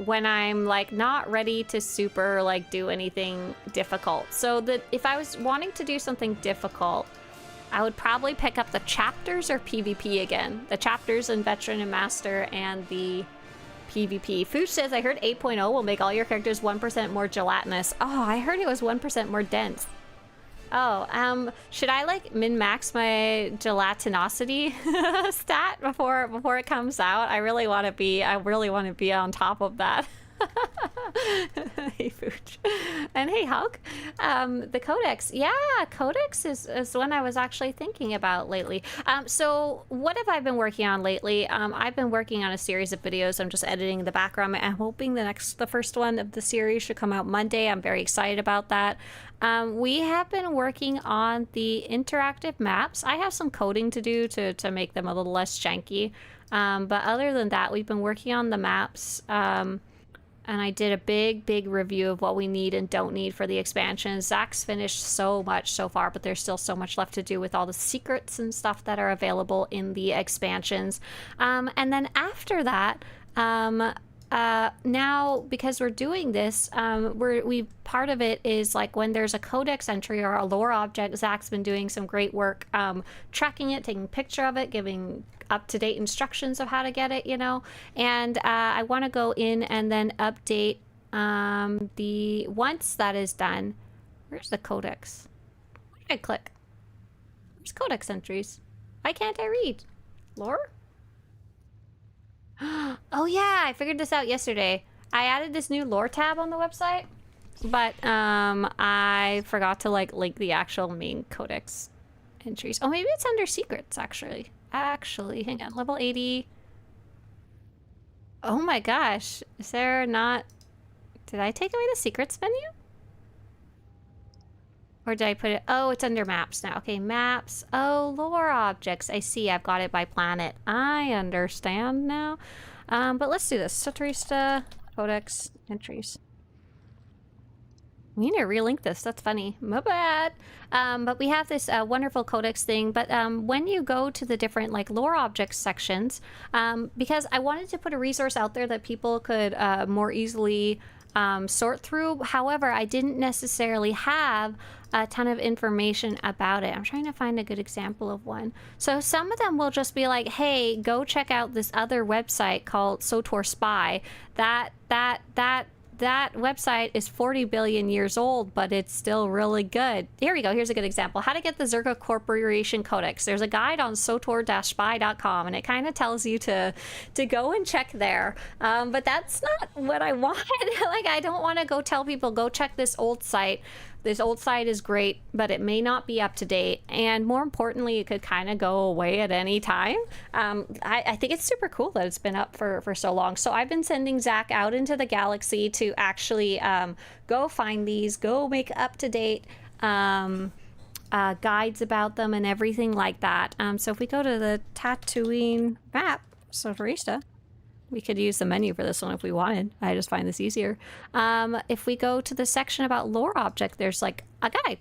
When I'm like not ready to super like do anything difficult. So that if I was wanting to do something difficult, I would probably pick up the chapters or PvP again. The chapters in Veteran and Master and the PvP. Fooch says, I heard 8.0 will make all your characters 1% more gelatinous. Oh, I heard it was 1% more dense. Oh, should I like min-max my gelatinosity stat before it comes out? I really want to be on top of that. Hey Fooch. And hey Hulk. The codex. Yeah, codex is one I was actually thinking about lately. So what have I been working on lately? I've been working on a series of videos. I'm just editing the background. I'm hoping the first one of the series should come out Monday. I'm very excited about that. We have been working on the interactive maps. I have some coding to do to make them a little less janky. But other than that, we've been working on the maps. and I did a big review of what we need and don't need for the expansion. Zach's finished so much so far, but there's still so much left to do with all the secrets and stuff that are available in the expansions. And then after that, now because we're doing this, part of it is like when there's a codex entry or a lore object, Zach's been doing some great work tracking it, taking a picture of it, giving up-to-date instructions of how to get it, you know. And I want to go in and then update once that is done. Where's the codex? Where did I click? Where's codex entries? Why can't I read? Lore? Oh yeah, I figured this out yesterday. I added this new lore tab on the website, but I forgot to like link the actual main codex entries. Oh, maybe it's under secrets actually. Hang on, level 80. Oh my gosh, is there not... Did I take away the secrets menu? Or did I put it... Oh, it's under maps now. Okay, maps. Oh, lore objects. I see, I've got it by planet. I understand now. But let's do this. Swtorista, codex, entries. We need to relink this. That's funny. My bad. But we have this wonderful codex thing. But when you go to the different like lore objects sections, because I wanted to put a resource out there that people could more easily sort through. However, I didn't necessarily have a ton of information about it. I'm trying to find a good example of one. So some of them will just be like, hey, go check out this other website called SWTOR Spy. That website is 40 billion years old, but it's still really good. Here we go. Here's a good example. How to get the Zerka Corporation Codex. There's a guide on SWTOR-spy.com, and it kind of tells you to go and check there. But that's not what I want. Like, I don't want to go tell people, go check this old site. This old site is great, but it may not be up to date. And more importantly, it could kind of go away at any time. I think it's super cool that it's been up for so long. So I've been sending Zach out into the galaxy to actually go find these, go make up to date guides about them and everything like that. So if we go to the Dantuine map, Swtorista, we could use the menu for this one if we wanted. I just find this easier. If we go to the section about lore object, there's like a guide.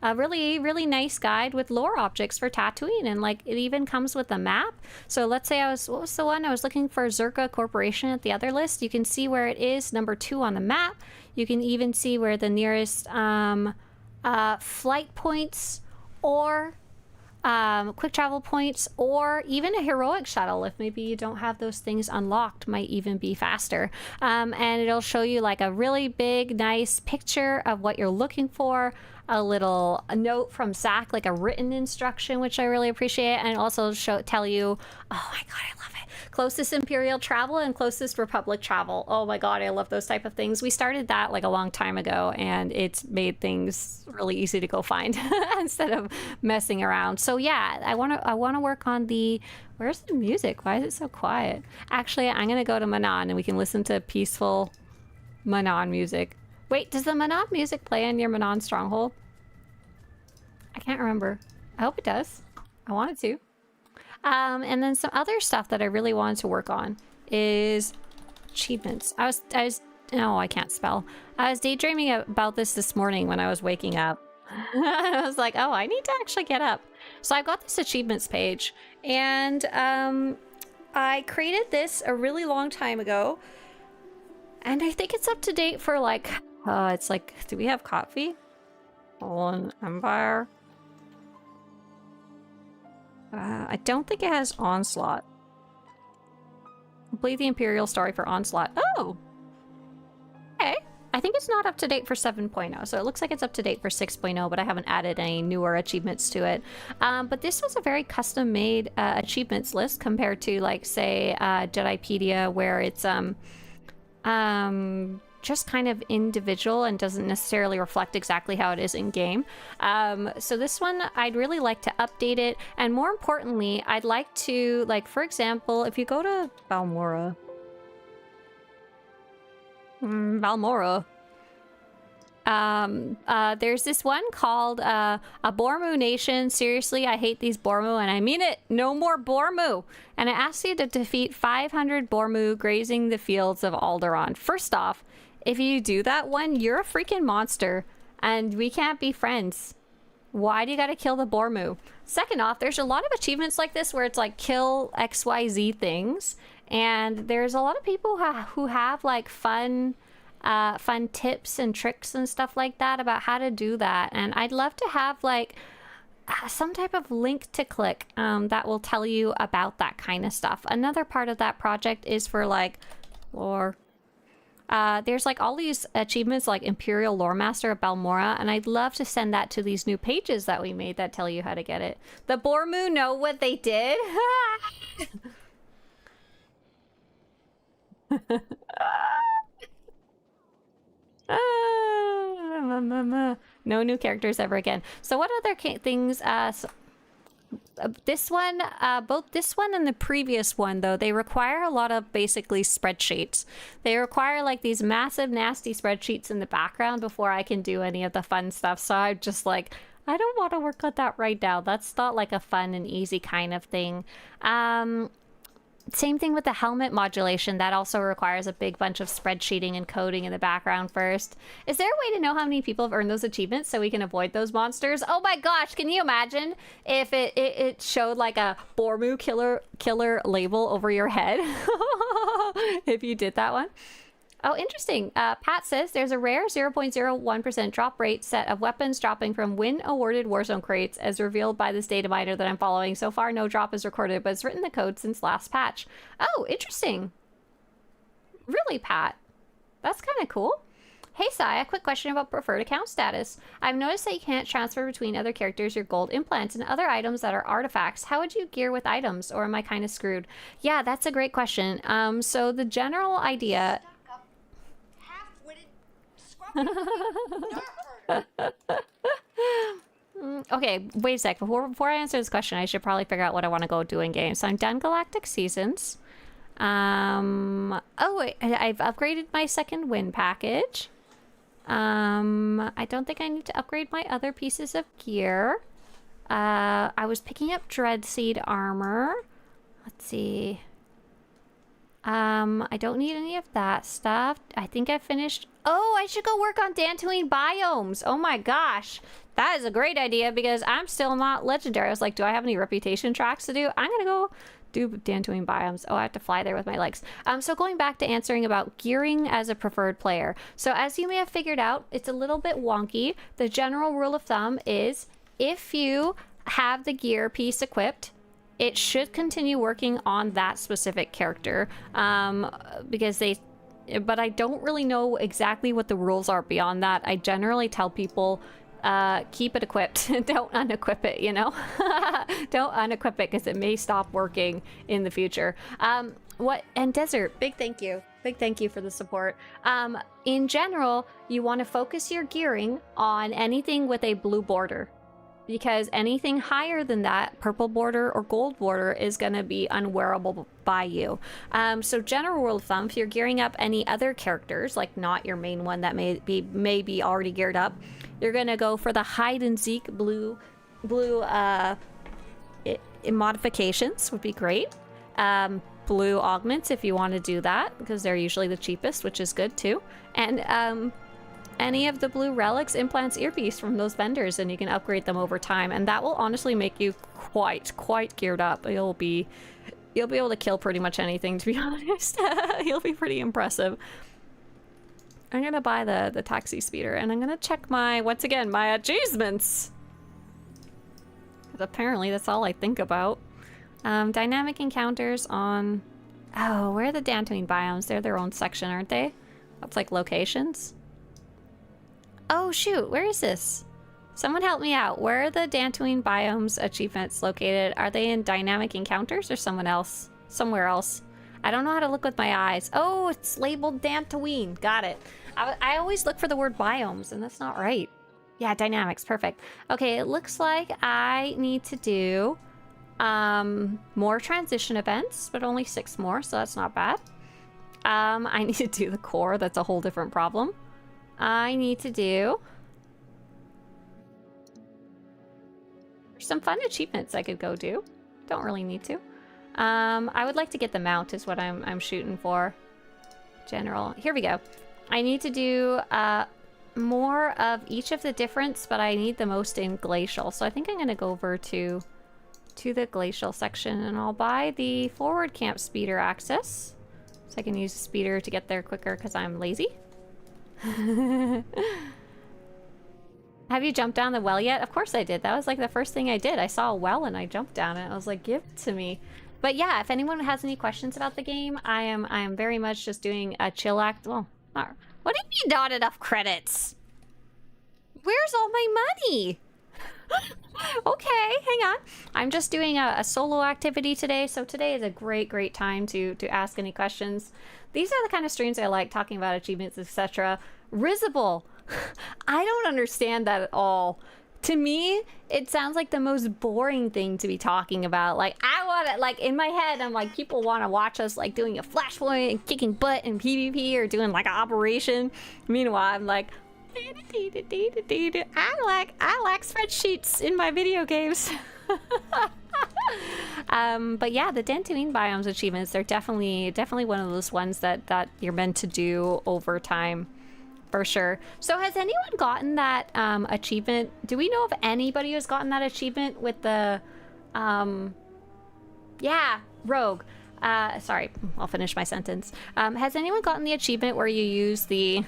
A really nice guide with lore objects for Dantuine, and like it even comes with a map. So let's say what was the one? I was looking for Zerka Corporation at the other list. You can see where it is, number 2 on the map. You can even see where the nearest flight points or quick travel points, or even a heroic shuttle, if maybe you don't have those things unlocked, might even be faster. And it'll show you like a really big, nice picture of what you're looking for, a note from Zach, like a written instruction, which I really appreciate, and also tell you, oh my god, I love it, closest Imperial travel and closest Republic travel. Oh my god, I love those type of things. We started that like a long time ago, and it's made things really easy to go find instead of messing around. So yeah, I want to work on the... Where's the music? Why is it so quiet? Actually, I'm gonna go to Manon and we can listen to peaceful Manon music. Wait, does the Manon music play in your Manon stronghold? I can't remember. I hope it does. I want it to. And then some other stuff that I really wanted to work on is achievements. No, I can't spell. I was daydreaming about this morning when I was waking up. I was like, oh, I need to actually get up. So I've got this achievements page, and I created this a really long time ago, and I think it's up to date for like, it's like, do we have coffee? Fallen Empire. I don't think it has Onslaught. Complete the Imperial story for Onslaught. Oh! Okay. I think it's not up to date for 7.0, so it looks like it's up to date for 6.0, but I haven't added any newer achievements to it. But this was a very custom-made achievements list compared to, like, say, Jedipedia, where it's just kind of individual and doesn't necessarily reflect exactly how it is in game. So this one, I'd really like to update it, and more importantly, I'd like to, like, for example, if you go to Balmora, There's this one called a Bormu Nation. Seriously, I hate these Bormu, and I mean it. No more Bormu. And it asks you to defeat 500 Bormu grazing the fields of Alderaan. First off, if you do that one, you're a freaking monster, and we can't be friends. Why do you gotta kill the Bormu? Second off, there's a lot of achievements like this where it's like kill XYZ things, and there's a lot of people who have like fun tips and tricks and stuff like that about how to do that, and I'd love to have like some type of link to click that will tell you about that kind of stuff. Another part of that project is for like lore. There's like all these achievements like Imperial Lore Master of Balmora, and I'd love to send that to these new pages that we made that tell you how to get it. The Bormu know what they did. No new characters ever again. So what other things? This one, both this one and the previous one, though, they require a lot of basically spreadsheets. They require like these massive, nasty spreadsheets in the background before I can do any of the fun stuff. So I'm just like, I don't want to work on that right now. That's not like a fun and easy kind of thing. Same thing with the helmet modulation. That also requires a big bunch of spreadsheeting and coding in the background first. Is there a way to know how many people have earned those achievements so we can avoid those monsters? Oh my gosh, can you imagine if it showed like a Bormu killer label over your head? If you did that one. Oh, interesting. Pat says there's a rare 0.01% drop rate set of weapons dropping from win-awarded Warzone crates as revealed by this data miner that I'm following. So far, no drop is recorded, but it's written the code since last patch. Oh, interesting. Really, Pat? That's kind of cool. Hey, Sai, a quick question about preferred account status. I've noticed that you can't transfer between other characters your gold implants and other items that are artifacts. How would you gear with items, or am I kind of screwed? Yeah, that's a great question. So the general idea... Okay, wait a sec. Before I answer this question, I should probably figure out what I want to go do in game. So I'm done Galactic Seasons. Oh wait, I've upgraded my second win package. I don't think I need to upgrade my other pieces of gear. I was picking up Dreadseed armor. Let's see. I don't need any of that stuff. I think I finished... Oh, I should go work on Dantuine biomes. Oh my gosh. That is a great idea because I'm still not legendary. I was like, do I have any reputation tracks to do? I'm gonna go do Dantuine biomes. Oh, I have to fly there with my legs. So going back to answering about gearing as a preferred player. So as you may have figured out, it's a little bit wonky. The general rule of thumb is if you have the gear piece equipped, it should continue working on that specific character because but I don't really know exactly what the rules are beyond that. I generally tell people keep it equipped. Don't unequip it, you know? Don't unequip it because it may stop working in the future. And Desert, big thank you. Big thank you for the support. In general, you want to focus your gearing on anything with a blue border, because anything higher than that, purple border or gold border, is going to be unwearable by you. So general rule of thumb, if you're gearing up any other characters, like not your main one that may be already geared up, you're going to go for the hide and seek blue modifications would be great. Blue augments if you want to do that, because they're usually the cheapest, which is good too. And any of the blue relics, implants, earpiece from those vendors, and you can upgrade them over time, and that will honestly make you quite geared up. You'll be able to kill pretty much anything, to be honest. You'll be pretty impressive. I'm gonna buy the taxi speeder, and I'm gonna check once again my achievements, because apparently that's all I think about. Dynamic encounters on... Oh, where are the Dantuine biomes? They're their own section, aren't they? That's like locations. Oh shoot, where is this? Someone help me out. Where are the Dantuine biomes achievements located? Are they in dynamic encounters or somewhere else? I don't know how to look with my eyes. Oh, it's labeled Dantuine. Got it. I always look for the word biomes, and that's not right. Yeah, dynamics, perfect. Okay, it looks like I need to do more transition events, but only 6 more, so that's not bad. I need to do the core. That's a whole different problem. I need to do some fun achievements I could go do. Don't really need to. I would like to get the mount is what I'm shooting for. General. Here we go. I need to do more of each of the difference, but I need the most in Glacial. So I think I'm going to go over to the Glacial section, and I'll buy the forward camp speeder access. So I can use the speeder to get there quicker because I'm lazy. Have you jumped down the well yet? Of course I did. That was like the first thing I did. I saw a well and I jumped down it. I was like, give it to me. But yeah, if anyone has any questions about the game, I am very much just doing a chill act. Well, what do you mean not enough credits? Where's all my money? Okay, hang on. I'm just doing a solo activity today, so today is a great time to ask any questions. These are the kind of streams I like, talking about achievements, etc. Risible. I don't understand that at all. To me, it sounds like the most boring thing to be talking about. Like, I want to, like, in my head, I'm like, people want to watch us, like, doing a flashpoint and kicking butt in PvP or doing, like, an operation. Meanwhile, I'm like, I like spreadsheets in my video games. But yeah, the Dantuine biomes achievements, they're definitely one of those ones that you're meant to do over time. For sure. So has anyone gotten that achievement? Do we know if anybody has gotten that achievement with the yeah, Rogue. Sorry, I'll finish my sentence. Has anyone gotten the achievement where you use the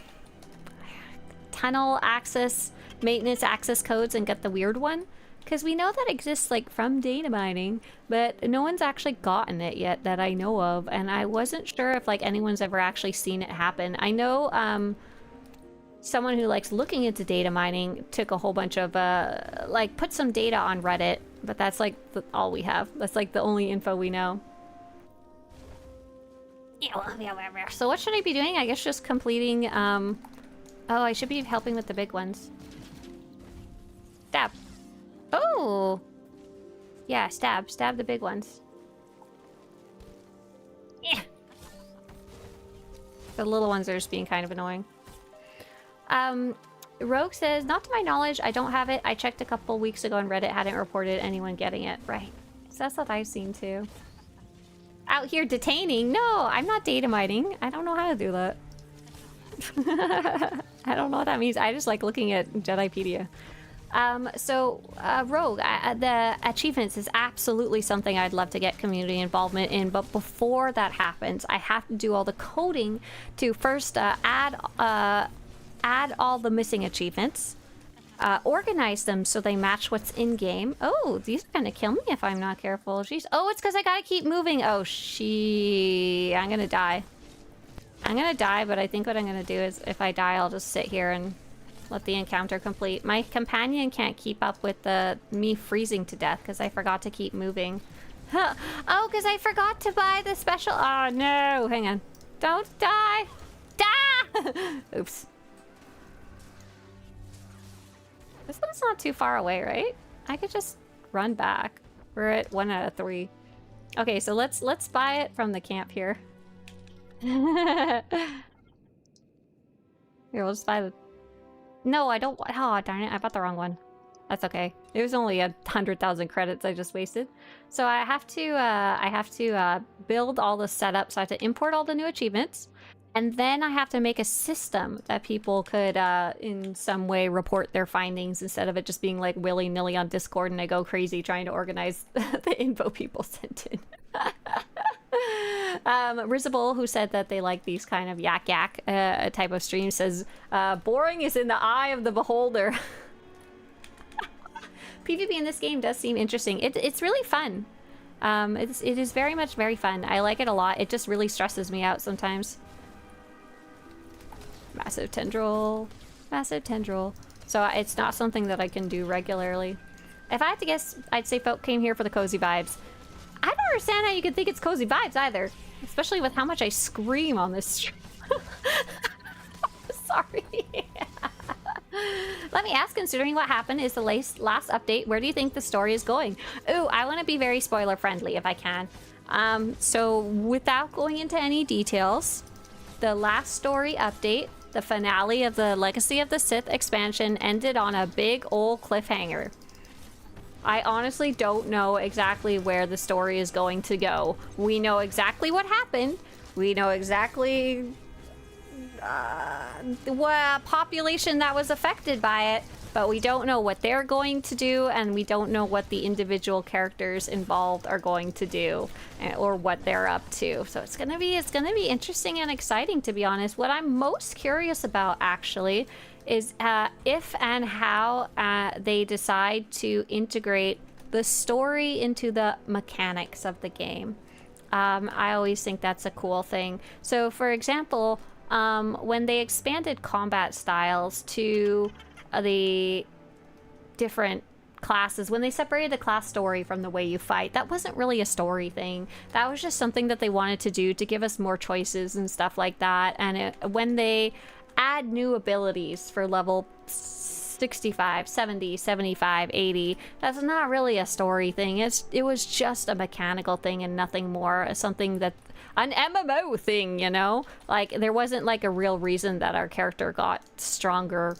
tunnel access, maintenance access codes and get the weird one? Because we know that exists like from data mining, but no one's actually gotten it yet that I know of, and I wasn't sure if like anyone's ever actually seen it happen. I know someone who likes looking into data mining took a whole bunch of like put some data on Reddit, but that's like all we have. That's like the only info we know. Yeah, whatever. So what should I be doing? I guess just completing oh, I should be helping with the big ones. Stab. Oh! Yeah, stab the big ones. Yeah. The little ones are just being kind of annoying. Rogue says, not to my knowledge, I don't have it. I checked a couple weeks ago on Reddit, hadn't reported anyone getting it. Right. So that's what I've seen too. Out here detaining? No, I'm not data mining. I don't know how to do that. I don't know what that means. I just like looking at Jedipedia. Rogue, the achievements is absolutely something I'd love to get community involvement in, but before that happens, I have to do all the coding to first add all the missing achievements, organize them so they match what's in game. Oh, these are gonna kill me if I'm not careful. Jeez. Oh, it's because I gotta keep moving. Oh, I'm gonna die. I'm gonna die, but I think what I'm gonna do is if I die, I'll just sit here and let the encounter complete. My companion can't keep up with me freezing to death because I forgot to keep moving. Huh. Oh, because I forgot to buy the special. Oh no, hang on. Don't die. Die! Oops. This one's not too far away, right? I could just run back. We're at 1 out of 3. Okay, so let's buy it from the camp here. Here, we'll just buy the... No, I don't... Oh, darn it. I bought the wrong one. That's okay. It was only 100,000 credits I just wasted. So I have to build all the setup. So I have to import all the new achievements. And then I have to make a system that people could, in some way, report their findings instead of it just being like willy-nilly on Discord and I go crazy trying to organize the info people sent in. Risible, who said that they like these kind of yak type of streams, says, boring is in the eye of the beholder. PvP in this game does seem interesting. It's really fun. It is very much very fun. I like it a lot. It just really stresses me out sometimes. Massive tendril. Massive tendril. So it's not something that I can do regularly. If I had to guess, I'd say folk came here for the cozy vibes. I don't understand how you could think it's cozy vibes either. Especially with how much I scream on this stream. Sorry. Let me ask, considering what happened is the last update, where do you think the story is going? Ooh, I want to be very spoiler friendly if I can. So without going into any details, the last story update the finale of the Legacy of the Sith expansion ended on a big old cliffhanger. I honestly don't know exactly where the story is going to go. We know exactly what happened. We know exactly what population that was affected by it, but we don't know what they're going to do, and we don't know what the individual characters involved are going to do, or what they're up to. So it's gonna be interesting and exciting, to be honest. What I'm most curious about, actually, is if and how they decide to integrate the story into the mechanics of the game. I always think that's a cool thing. So, for example, when they expanded combat styles to the different classes, when they separated the class story from the way you fight, that wasn't really a story thing. That was just something that they wanted to do to give us more choices and stuff like that. And when they add new abilities for level 65, 70, 75, 80, that's not really a story thing. It was just a mechanical thing and nothing more. Something that, an MMO thing, you know? Like, there wasn't like a real reason that our character got stronger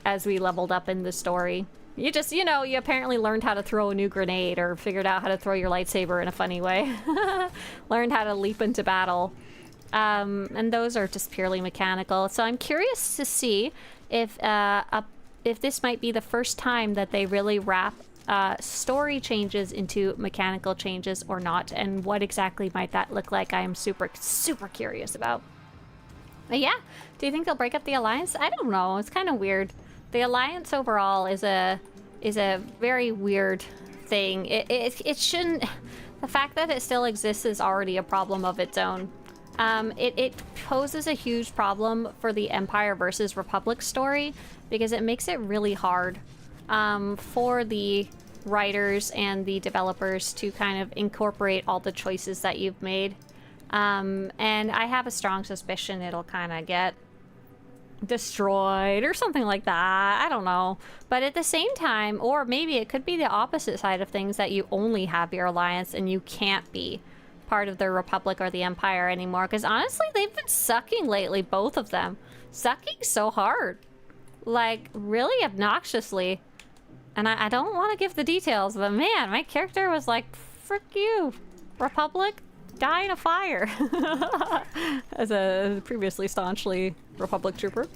as we leveled up in the story. You just, you know, you apparently learned how to throw a new grenade, or figured out how to throw your lightsaber in a funny way. Learned how to leap into battle. And those are just purely mechanical. So I'm curious to see if this might be the first time that they really wrap story changes into mechanical changes or not, and what exactly might that look like. I am super curious about. But yeah, do you think they'll break up the Alliance? I don't know. It's kind of weird. The Alliance overall is a very weird thing. It shouldn't. The fact that it still exists is already a problem of its own. It poses a huge problem for the Empire versus Republic story, because it makes it really hard for the writers and the developers to kind of incorporate all the choices that you've made. And I have a strong suspicion it'll kind of get destroyed or something like that. I don't know. But at the same time, or maybe it could be the opposite side of things, that you only have your Alliance and you can't be part of the Republic or the Empire anymore. Because honestly, they've been sucking lately, both of them. Sucking so hard. Like, really obnoxiously. And I don't want to give the details, but man, my character was like, frick you, Republic, die in a fire. As a previously staunchly Republic trooper.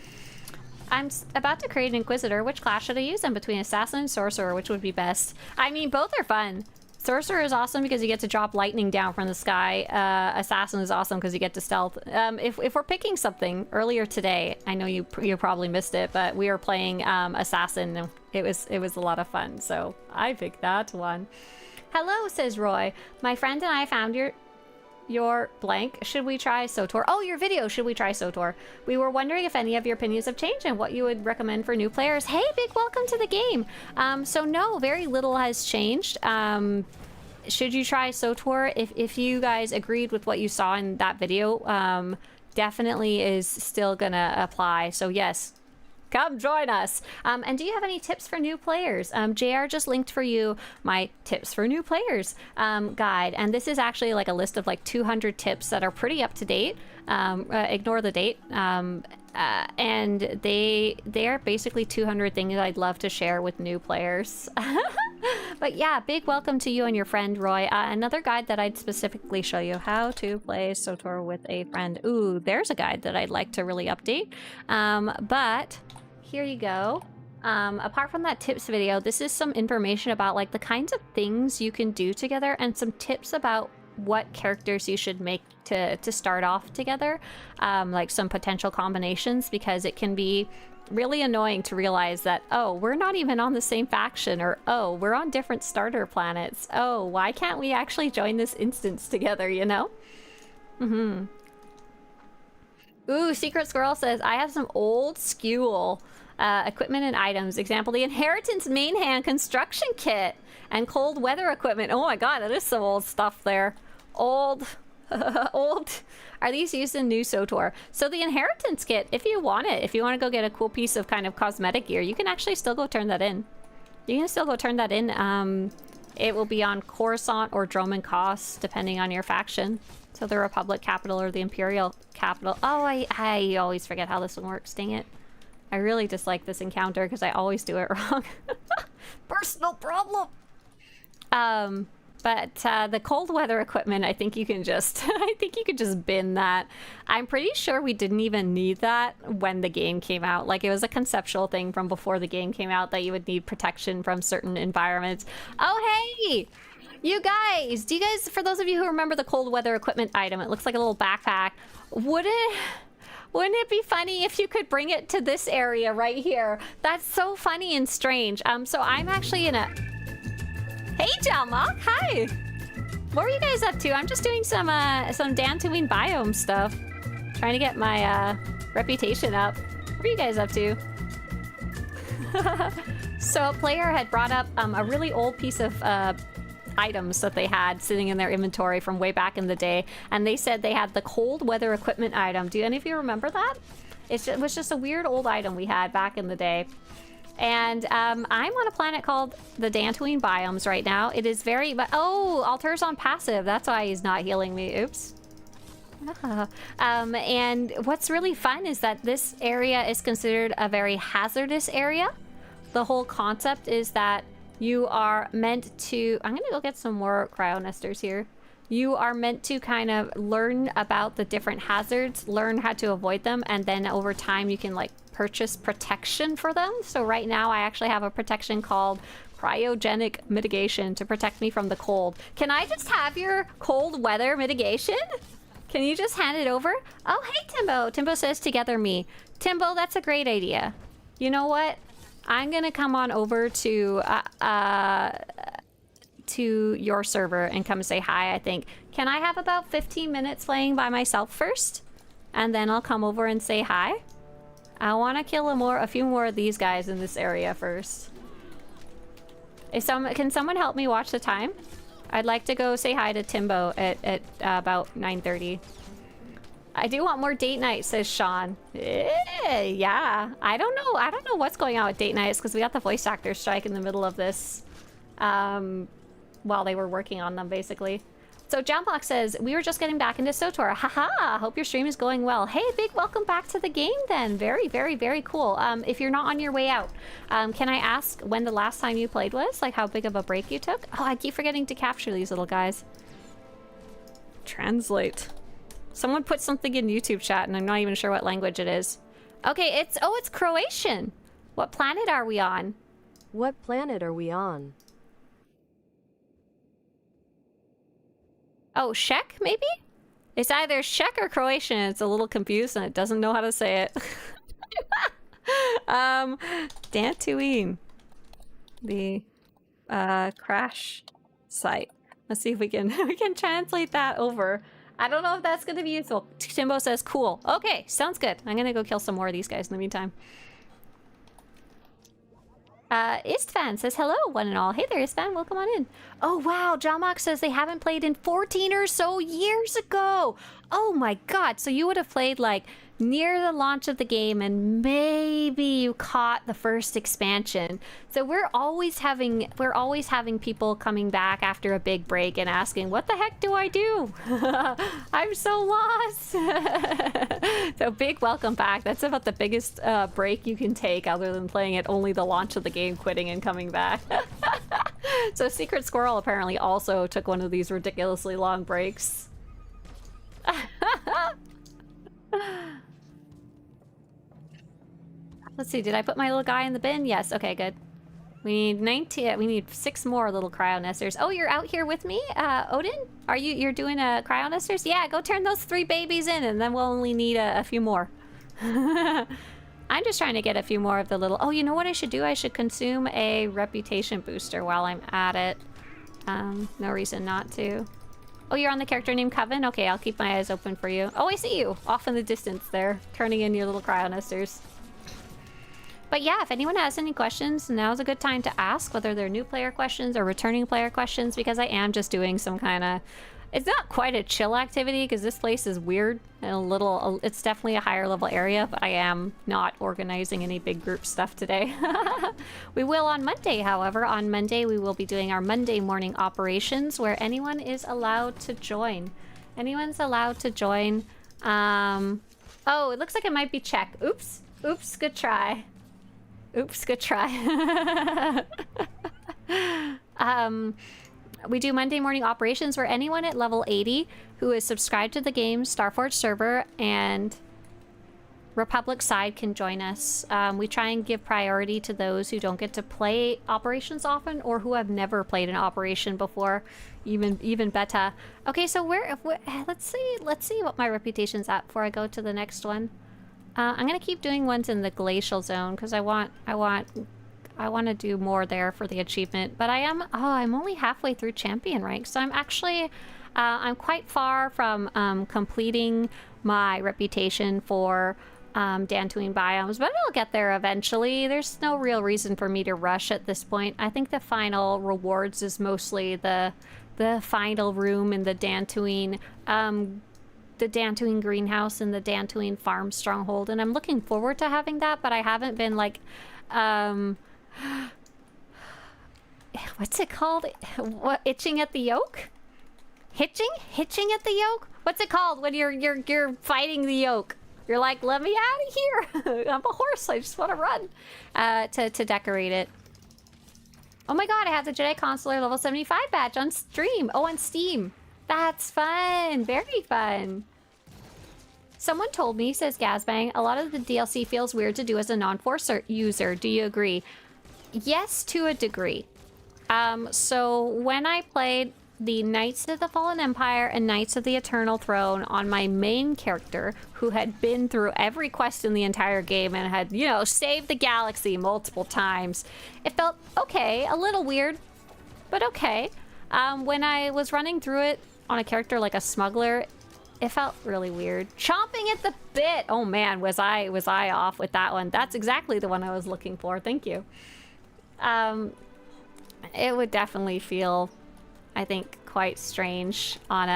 I'm about to create an Inquisitor. Which class should I use in between Assassin and Sorcerer? Which would be best? I mean, both are fun. Sorcerer is awesome because you get to drop lightning down from the sky. Assassin is awesome because you get to stealth. If we're picking something, earlier today, I know you probably missed it, but we were playing Assassin. And it was a lot of fun, so I picked that one. Hello, says Roy. My friend and I found your blank. Should we try SWTOR? Oh, your video. Should we try SWTOR? We were wondering if any of your opinions have changed and what you would recommend for new players. Hey, big welcome to the game. So no, very little has changed. Should you try SWTOR? If you guys agreed with what you saw in that video, definitely is still gonna apply. So yes, come join us. And do you have any tips for new players? JR just linked for you my tips for new players guide. And this is actually like a list of like 200 tips that are pretty up to date. Ignore the date. And they are basically 200 things I'd love to share with new players. But yeah, big welcome to you and your friend Roy. Another guide that I'd specifically show you: how to play SWTOR with a friend. Ooh, there's a guide that I'd like to really update. But here you go. Apart from that tips video, this is some information about like the kinds of things you can do together, and some tips about what characters you should make to start off together. Like some potential combinations, because it can be really annoying to realize that, oh, we're not even on the same faction, or oh, we're on different starter planets. Oh, why can't we actually join this instance together, you know? Ooh, Secret Squirrel says, I have some old Skewel equipment and items. Example, the Inheritance main hand construction kit and cold weather equipment. Oh my god, that is some old stuff there. Old. Are these used in new SWTOR? So the Inheritance kit, if you want it, if you want to go get a cool piece of kind of cosmetic gear, you can actually still go turn that in. You can still go turn that in. It will be on Coruscant or Droman costs, depending on your faction. So the Republic capital or the Imperial capital. Oh, I always forget how this one works. Dang it. I really dislike this encounter because I always do it wrong. Personal problem. But the cold weather equipment, I think you can just, I think you could just bin that. I'm pretty sure we didn't even need that when the game came out. Like, it was a conceptual thing from before the game came out that you would need protection from certain environments. Oh, hey! You guys, do you guys, for those of you who remember the cold weather equipment item, it looks like a little backpack. Wouldn't it be funny if you could bring it to this area right here? That's so funny and strange. So I'm actually in a... Hey, Jalmok, hi. What were you guys up to? I'm just doing some Dantuine biome stuff. Trying to get my reputation up. What are you guys up to? So a player had brought up a really old piece of items that they had sitting in their inventory from way back in the day, and they said they had the cold weather equipment item. Do any of you remember that? It was just a weird old item we had back in the day. And I'm on a planet called the Dantuine biomes right now. It is very, but oh, Altar's on passive. That's why he's not healing me. Oops. And what's really fun is that this area is considered a very hazardous area. The whole concept is that you are meant to... I'm gonna go get some more cryo nesters here. You are meant to kind of learn about the different hazards, learn how to avoid them, and then over time you can like purchase protection for them. So right now I actually have a protection called cryogenic mitigation to protect me from the cold. Can I just have your cold weather mitigation? Can you just hand it over? Oh, hey, Timbo. Timbo says together me. Timbo, that's a great idea. You know what? I'm gonna come on over to your server and come say hi, I think. Can I have about 15 minutes playing by myself first? And then I'll come over and say hi. I want to kill a few more of these guys in this area first. Can someone help me watch the time? I'd like to go say hi to Timbo at about 9:30. I do want more date night, says Sean. Yeah, I don't know what's going on with date nights because we got the voice actor strike in the middle of this while they were working on them, basically. So Jambox says, we were just getting back into SWTOR. Haha, hope your stream is going well. Hey, big welcome back to the game then. Very, very, very cool. If you're not on your way out, can I ask when the last time you played was? Like how big of a break you took? Oh, I keep forgetting to capture these little guys. Translate. Someone put something in YouTube chat and I'm not even sure what language it is. Okay, it's Croatian. What planet are we on? What planet are we on? Oh, Czech, maybe? It's either Czech or Croatian. It's a little confused and it doesn't know how to say it. Dantuine. The crash site. Let's see if we can translate that over. I don't know if that's gonna be useful. Timbo says cool. Okay, sounds good. I'm gonna go kill some more of these guys in the meantime. Istvan says hello, one and all. Hey there, Istvan, welcome on in. Oh wow, Jamok says they haven't played in 14 or so years ago. Oh my god, so you would have played like near the launch of the game and maybe you caught the first expansion. So we're always having people coming back after a big break and asking, what the heck do I do? I'm so lost. So big welcome back. That's about the biggest break you can take other than playing at only the launch of the game, quitting and coming back. So Secret Squirrel apparently also took one of these ridiculously long breaks. Let's see, did I put my little guy in the bin? Yes, okay, good. We need 19, we need 6 more little cryo nesters. Oh, you're out here with me, Odin? You're doing a cryo nesters? Yeah, go turn those 3 babies in and then we'll only need a few more. I'm just trying to get a few more of the little... Oh, you know what I should do? I should consume a reputation booster while I'm at it. No reason not to. Oh, you're on the character named Coven? Okay, I'll keep my eyes open for you. Oh, I see you! Off in the distance there, turning in your little cryo nesters. But yeah, if anyone has any questions, now's a good time to ask, whether they're new player questions or returning player questions, because I am just doing some kind of... It's not quite a chill activity, because this place is weird and it's definitely a higher level area, but I am not organizing any big group stuff today. We will on Monday, however. On Monday, we will be doing our Monday morning operations, where anyone is allowed to join. Anyone's allowed to join. Oh, it looks like it might be check. Oops. Oops, good try. Oops, good try. We do Monday morning operations where anyone at level 80 who is subscribed to the game's Starforge server and Republic side can join us. We try and give priority to those who don't get to play operations often or who have never played an operation before, even better. Okay, so let's see what my reputation's at before I go to the next one. I'm gonna keep doing ones in the glacial zone because I want to do more there for the achievement. But I'm only halfway through champion rank, so I'm actually I'm quite far from completing my reputation for Dantuine biomes, but I'll get there eventually. There's no real reason for me to rush at this point. I think the final rewards is mostly the final room in the Dantuine greenhouse and the Dantuine farm stronghold, and I'm looking forward to having that, but I haven't been like what's it called? What, itching at the yoke? Hitching at the yoke? What's it called when you're fighting the yoke? You're like, let me out of here. I'm a horse. I just want to run to decorate it. Oh my god, I have the Jedi Consular level 75 badge on stream. Oh, on Steam. That's fun. Very fun. Someone told me, says Gazbang, a lot of the DLC feels weird to do as a non-Force user. Do you agree? Yes, to a degree. So when I played the Knights of the Fallen Empire and Knights of the Eternal Throne on my main character, who had been through every quest in the entire game and had, you know, saved the galaxy multiple times, it felt okay, a little weird, but okay. When I was running through it on a character like a smuggler, it felt really weird. Chomping at the bit! Oh man, was I off with that one. That's exactly the one I was looking for. Thank you. It would definitely feel, I think, quite strange on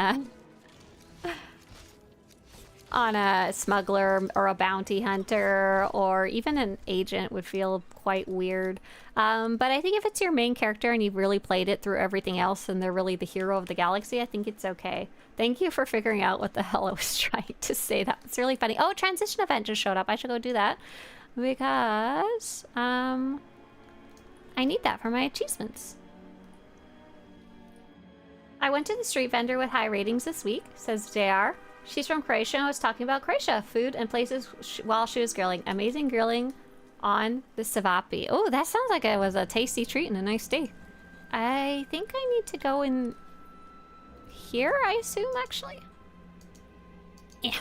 a smuggler or a bounty hunter, or even an agent would feel quite weird. But I think if it's your main character and you've really played it through everything else and they're really the hero of the galaxy, I think it's okay. Thank you for figuring out what the hell I was trying to say. That was really funny. Oh, transition event just showed up. I should go do that because I need that for my achievements. I went to the street vendor with high ratings this week, says JR. She's from Croatia and was talking about Croatia, food and places while she was grilling. Amazing grilling on the Savapi. Oh, that sounds like it was a tasty treat and a nice day. I think I need to go in here, I assume, actually. Yeah.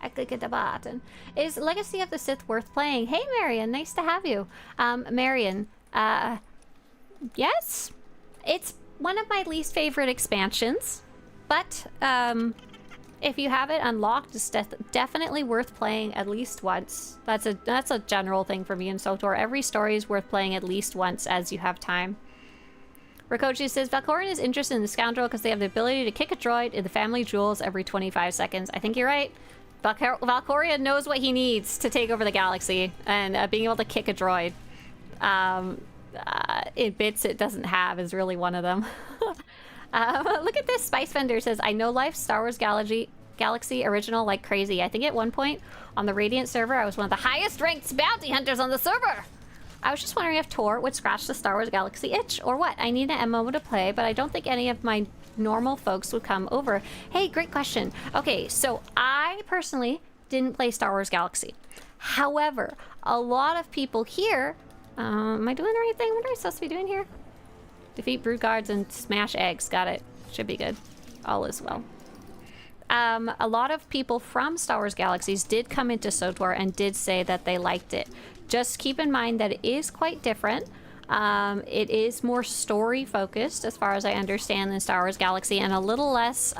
I click at the button. Is Legacy of the Sith worth playing? Hey, Marion, nice to have you. Marion, yes? It's one of my least favorite expansions, but if you have it unlocked, it's definitely worth playing at least once. That's a general thing for me in SWTOR. Every story is worth playing at least once as you have time. Rakochi says, Valkorion is interested in the scoundrel because they have the ability to kick a droid in the family jewels every 25 seconds. I think you're right. Valkorion knows what he needs to take over the galaxy, and being able to kick a droid in bits it doesn't have is really one of them. Look at this. Spice Vendor says, I know life Star Wars Galaxy original like crazy. I think at one point on the Radiant server, I was one of the highest ranked bounty hunters on the server. I was just wondering if Tor would scratch the Star Wars Galaxy itch or what. I need an MMO to play, but I don't think any of my normal folks would come over. Hey, great question. Okay, so I personally didn't play Star Wars Galaxy. However, a lot of people here, am I doing the right thing? What am I supposed to be doing here? Defeat brood guards and smash eggs. Got it. Should be good. All is well. A lot of people from Star Wars Galaxies did come into SWTOR and did say that they liked it. Just keep in mind that it is quite different. It is more story focused, as far as I understand, than Star Wars Galaxy, and a little less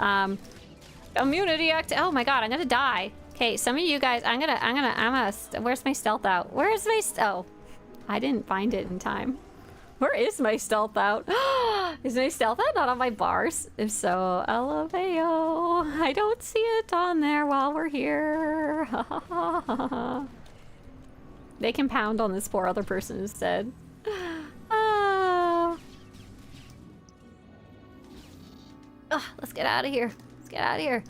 immunity act. Oh my god, I'm gonna die. Okay, some of you guys, I'm gonna. Where's my stealth out? Where's my oh? I didn't find it in time. Where is my stealth out? Is my stealth out not on my bars? If so, LMAO. I don't see it on there while we're here. They can pound on this poor other person instead. Let's get out of here. Let's get out of here.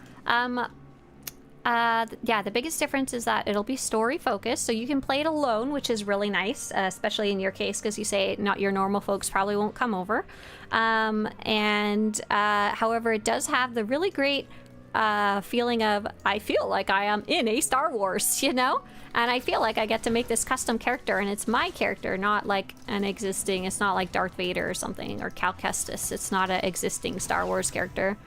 Yeah, the biggest difference is that it'll be story focused, so you can play it alone, which is really nice, especially in your case, because you say not your normal folks probably won't come over. However, it does have the really great feeling of, I feel like I am in a Star Wars, you know? And I feel like I get to make this custom character, and it's my character, not like an existing, it's not like Darth Vader or something, or Cal Kestis. It's not an existing Star Wars character.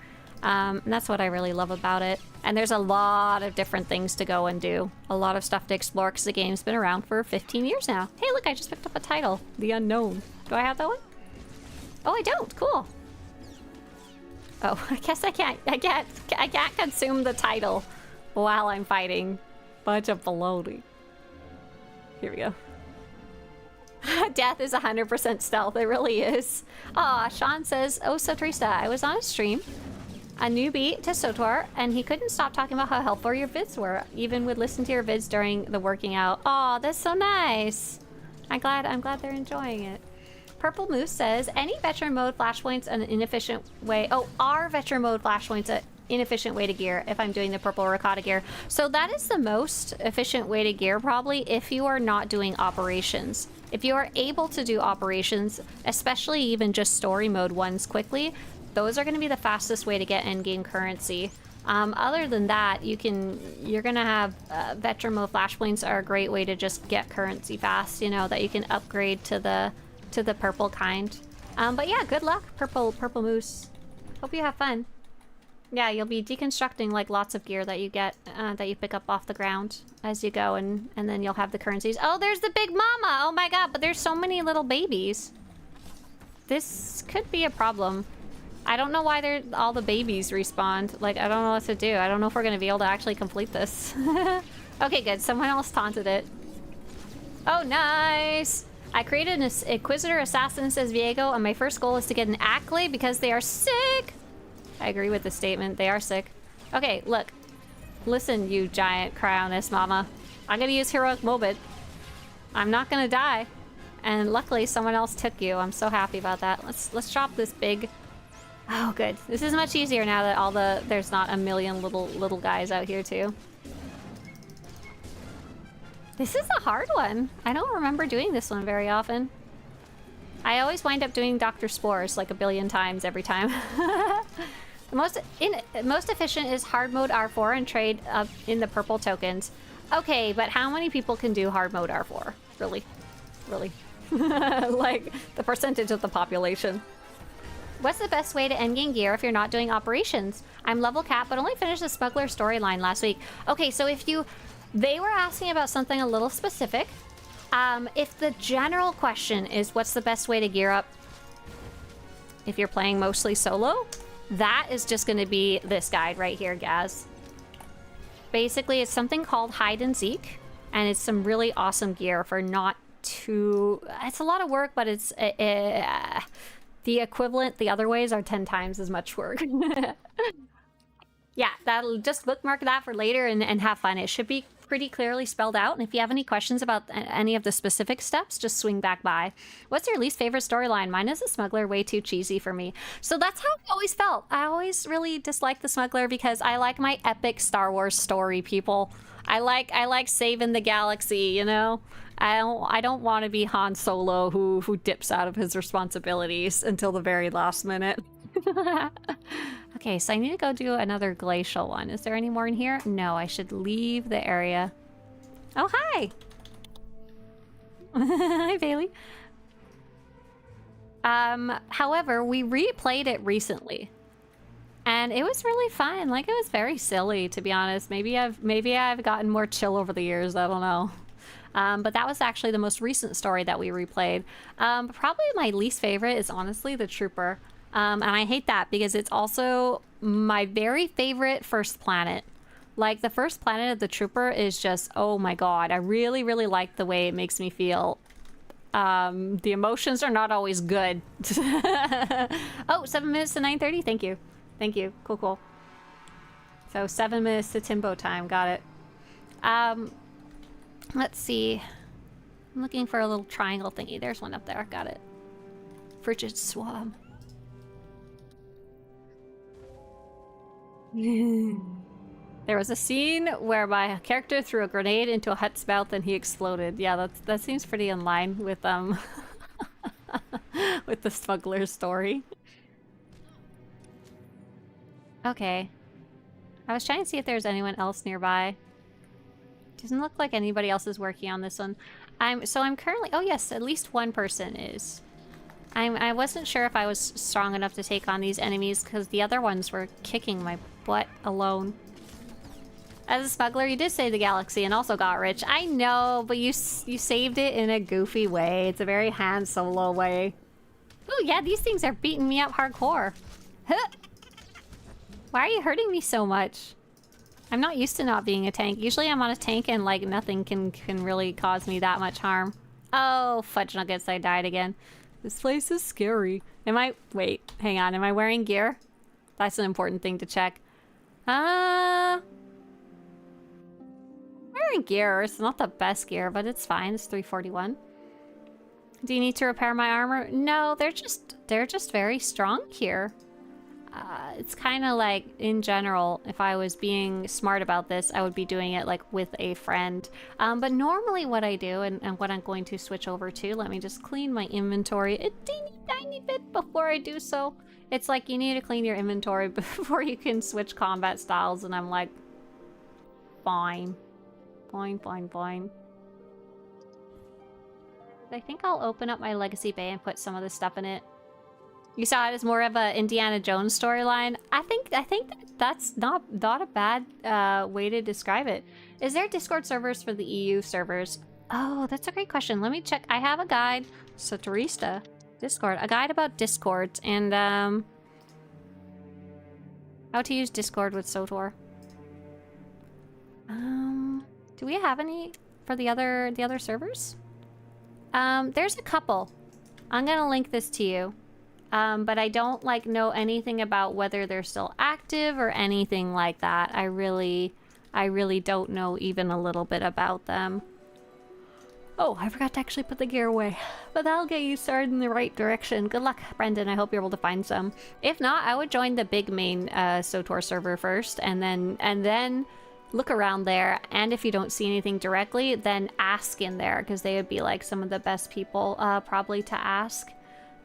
And that's what I really love about it. And there's a lot of different things to go and do. A lot of stuff to explore, because the game's been around for 15 years now. Hey, look, I just picked up a title. The Unknown. Do I have that one? Oh, I don't. Cool. Oh, I guess I can't consume the title while I'm fighting. Bunch of baloney. Here we go. Death is 100% stealth. It really is. Aw, Sean says, oh, Swtorista, I was on a stream. A newbie to SWTOR, and he couldn't stop talking about how helpful your vids were. Even would listen to your vids during the working out. Oh, that's so nice. I'm glad they're enjoying it. Purple Moose says, any veteran mode flashpoints an inefficient way. Oh, are veteran mode flashpoints an inefficient way to gear if I'm doing the purple ricotta gear? So that is the most efficient way to gear, probably, if you are not doing operations. If you are able to do operations, especially even just story mode ones quickly, those are going to be the fastest way to get endgame currency. Other than that, you're going to have veteran mode flashpoints are a great way to just get currency fast, you know, that you can upgrade to the purple kind. But yeah, good luck, purple moose. Hope you have fun. Yeah, you'll be deconstructing like lots of gear that you get that you pick up off the ground as you go, and then you'll have the currencies. Oh, there's the big mama. Oh my god, but there's so many little babies. This could be a problem. I don't know why all the babies respawned. Like, I don't know what to do. I don't know if we're going to be able to actually complete this. Okay, good. Someone else taunted it. Oh, nice. I created an Inquisitor Assassin, says Viego, and my first goal is to get an accolade because they are sick. I agree with the statement. They are sick. Okay, look. Listen, you giant cryonis mama. I'm going to use Heroic Moment. I'm not going to die. And luckily, someone else took you. I'm so happy about that. Let's drop this big... Oh, good. This is much easier now that there's not a million little guys out here too. This is a hard one. I don't remember doing this one very often. I always wind up doing Dr. Spores like a billion times every time. The most efficient is hard mode R4 and trade up in the purple tokens. Okay, but how many people can do hard mode R4? Really? Really? Like the percentage of the population. What's the best way to endgame gear if you're not doing operations? I'm level cap, but only finished the smuggler storyline last week. Okay, so they were asking about something a little specific. If the general question is what's the best way to gear up if you're playing mostly solo, that is just going to be this guide right here, Gaz. Basically, it's something called Hide and Seek, and it's some really awesome gear for not too... It's a lot of work, but it's... the equivalent, the other ways, are 10 times as much work. Yeah, that'll just bookmark that for later and have fun. It should be pretty clearly spelled out. And if you have any questions about any of the specific steps, just swing back by. What's your least favorite storyline? Mine is the smuggler, way too cheesy for me. So that's how I always felt. I always really disliked the smuggler because I like my epic Star Wars story, people. I like saving the galaxy, you know? I don't want to be Han Solo who dips out of his responsibilities until the very last minute. Okay, so I need to go do another glacial one. Is there any more in here? No, I should leave the area. Oh, hi! Hi, Bailey. However, we replayed it recently. And it was really fun. Like, it was very silly, to be honest. Maybe I've gotten more chill over the years. I don't know. But that was actually the most recent story that we replayed. Probably my least favorite is honestly the Trooper. And I hate that because it's also my very favorite first planet. Like, the first planet of the Trooper is just, oh my god. I really, really like the way it makes me feel. The emotions are not always good. Oh, 7 minutes to 9:30? Thank you. Thank you. Cool, cool. So 7 minutes to Timbo time. Got it. Let's see. I'm looking for a little triangle thingy. There's one up there. Got it. Frigid Swamp. There was a scene where my character threw a grenade into a hut's mouth and he exploded. Yeah, that seems pretty in line with with the smuggler's story. Okay. I was trying to see if there's anyone else nearby. Doesn't look like anybody else is working on this one. I'm currently... Oh yes, at least one person is. I wasn't sure if I was strong enough to take on these enemies because the other ones were kicking my butt alone. As a smuggler, you did save the galaxy and also got rich. I know, but you saved it in a goofy way. It's a very Han Solo way. Oh yeah, these things are beating me up hardcore. Huh. Why are you hurting me so much? I'm not used to not being a tank. Usually I'm on a tank and like nothing can really cause me that much harm. Oh, fudge nuggets, I died again. This place is scary. Wait, hang on, am I wearing gear? That's an important thing to check. Wearing gear. It's not the best gear, but it's fine. It's 341. Do you need to repair my armor? No, they're just very strong here. It's kind of like, in general, if I was being smart about this, I would be doing it like with a friend. But normally what I do, and what I'm going to switch over to, let me just clean my inventory a teeny tiny bit before I do so. It's like you need to clean your inventory before you can switch combat styles, and I'm like, fine. Fine. I think I'll open up my Legacy Bay and put some of the stuff in it. You saw it as more of a Indiana Jones storyline. I think that's not a bad way to describe it. Is there Discord servers for the EU servers? Oh, that's a great question. Let me check. I have a guide, Swtorista, Discord, a guide about Discords and how to use Discord with SWTOR. Do we have any for the other servers? There's a couple. I'm gonna link this to you. But I don't know anything about whether they're still active or anything like that. I really don't know even a little bit about them. Oh, I forgot to actually put the gear away. But that'll get you started in the right direction. Good luck, Brendan. I hope you're able to find some. If not, I would join the big main SWTOR server first, and then look around there. And if you don't see anything directly, then ask in there, because they would be like some of the best people probably to ask.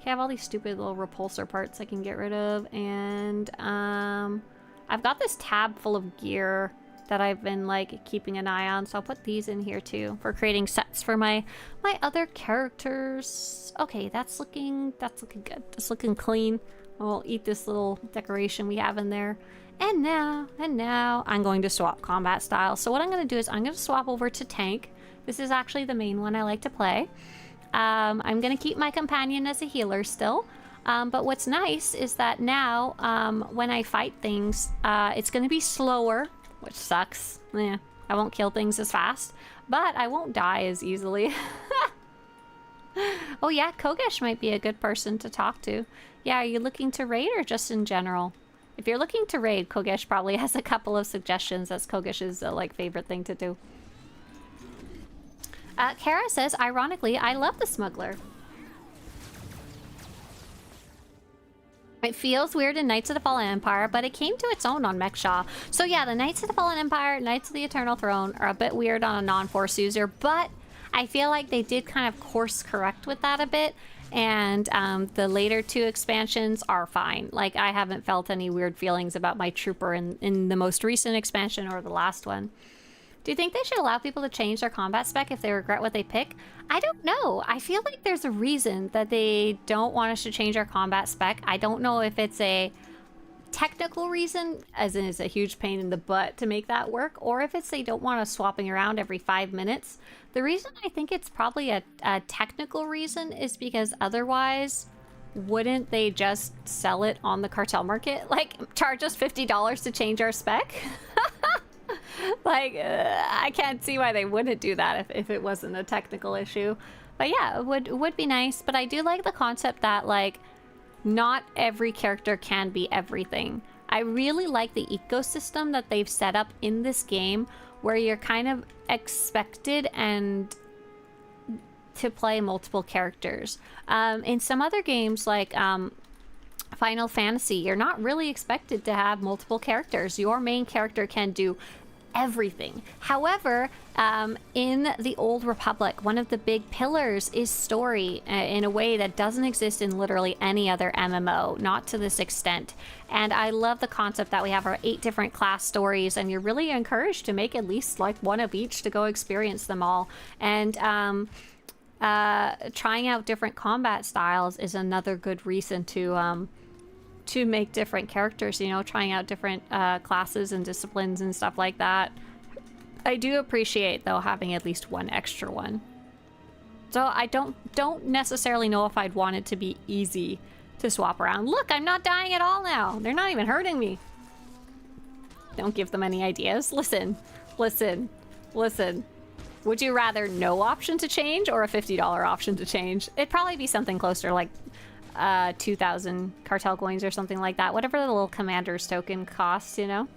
I have all these stupid little repulsor parts I can get rid of, and I've got this tab full of gear that I've been keeping an eye on, so I'll put these in here too for creating sets for my other characters. Okay, that's looking good. That's looking clean. I'll eat this little decoration we have in there. And now I'm going to swap combat styles. So what I'm going to do is I'm going to swap over to tank. This is actually the main one I like to play. I'm gonna keep my companion as a healer still, but what's nice is that now when I fight things, it's gonna be slower, which sucks. I won't kill things as fast, but I won't die as easily. Oh yeah, Kogesh might be a good person to talk to. Yeah, are you looking to raid or just in general? If you're looking to raid, Kogesh probably has a couple of suggestions. That's Kogesh's favorite thing to do. Kara says, ironically, I love the smuggler. It feels weird in Knights of the Fallen Empire, but it came to its own on Mechshaw. So yeah, the Knights of the Fallen Empire, Knights of the Eternal Throne are a bit weird on a non-Force user, but I feel like they did kind of course correct with that a bit, and the later two expansions are fine. I haven't felt any weird feelings about my trooper in the most recent expansion or the last one. Do you think they should allow people to change their combat spec if they regret what they pick? I don't know. I feel like there's a reason that they don't want us to change our combat spec. I don't know if it's a technical reason, as in it's a huge pain in the butt to make that work, or if it's they don't want us swapping around every 5 minutes. The reason I think it's probably a technical reason is because otherwise, wouldn't they just sell it on the cartel market? Charge us $50 to change our spec? I can't see why they wouldn't do that if it wasn't a technical issue. But yeah, it would be nice. But I do like the concept that not every character can be everything. I really like the ecosystem that they've set up in this game, where you're kind of expected and to play multiple characters. In some other games, Final Fantasy, you're not really expected to have multiple characters. Your main character can do everything. However, in the Old Republic, one of the big pillars is story in a way that doesn't exist in literally any other MMO, not to this extent. And I love the concept that we have our 8 different class stories, and you're really encouraged to make at least like one of each to go experience them all. And trying out different combat styles is another good reason to make different characters, you know, trying out different classes and disciplines and stuff like that. I do appreciate, though, having at least one extra one. So I don't necessarily know if I'd want it to be easy to swap around. Look, I'm not dying at all now. They're not even hurting me. Don't give them any ideas. Listen. Would you rather no option to change or a $50 option to change? It'd probably be something closer like 2,000 cartel coins or something like that. Whatever the little commander's token costs, you know?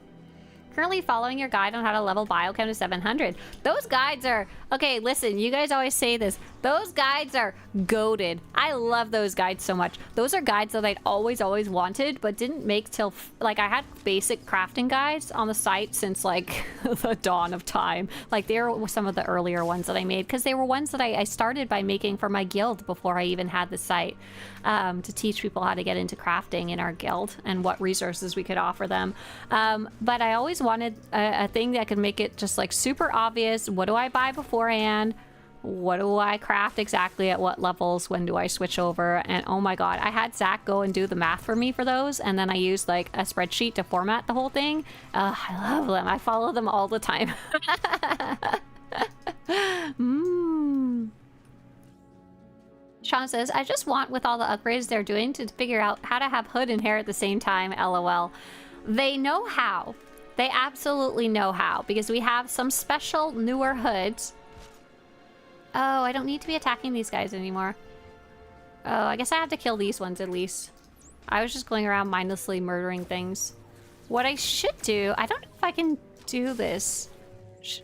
Currently following your guide on how to level biochem to 700. Those guides are... Okay, listen, you guys always say this. Those guides are goated. I love those guides so much. Those are guides that I'd always wanted, but didn't make till... Like, I had basic crafting guides on the site since, like, the dawn of time. Like, they were some of the earlier ones that I made, because they were ones that I started by making for my guild before I even had the site, to teach people how to get into crafting in our guild and what resources we could offer them. But I always wanted a thing that could make it just, like, super obvious. What do I buy beforehand? What do I craft exactly at what levels? When do I switch over? And oh my god, I had Zach go and do the math for me for those, and then I used like a spreadsheet to format the whole thing. I love them. I follow them all the time. Sean says, I just want, with all the upgrades they're doing, to figure out how to have hood and hair at the same time. LOL. They know how. They absolutely know how, because we have some special newer hoods. Oh, I don't need to be attacking these guys anymore. Oh, I guess I have to kill these ones at least. I was just going around mindlessly murdering things. What I should do... I don't know if I can do this.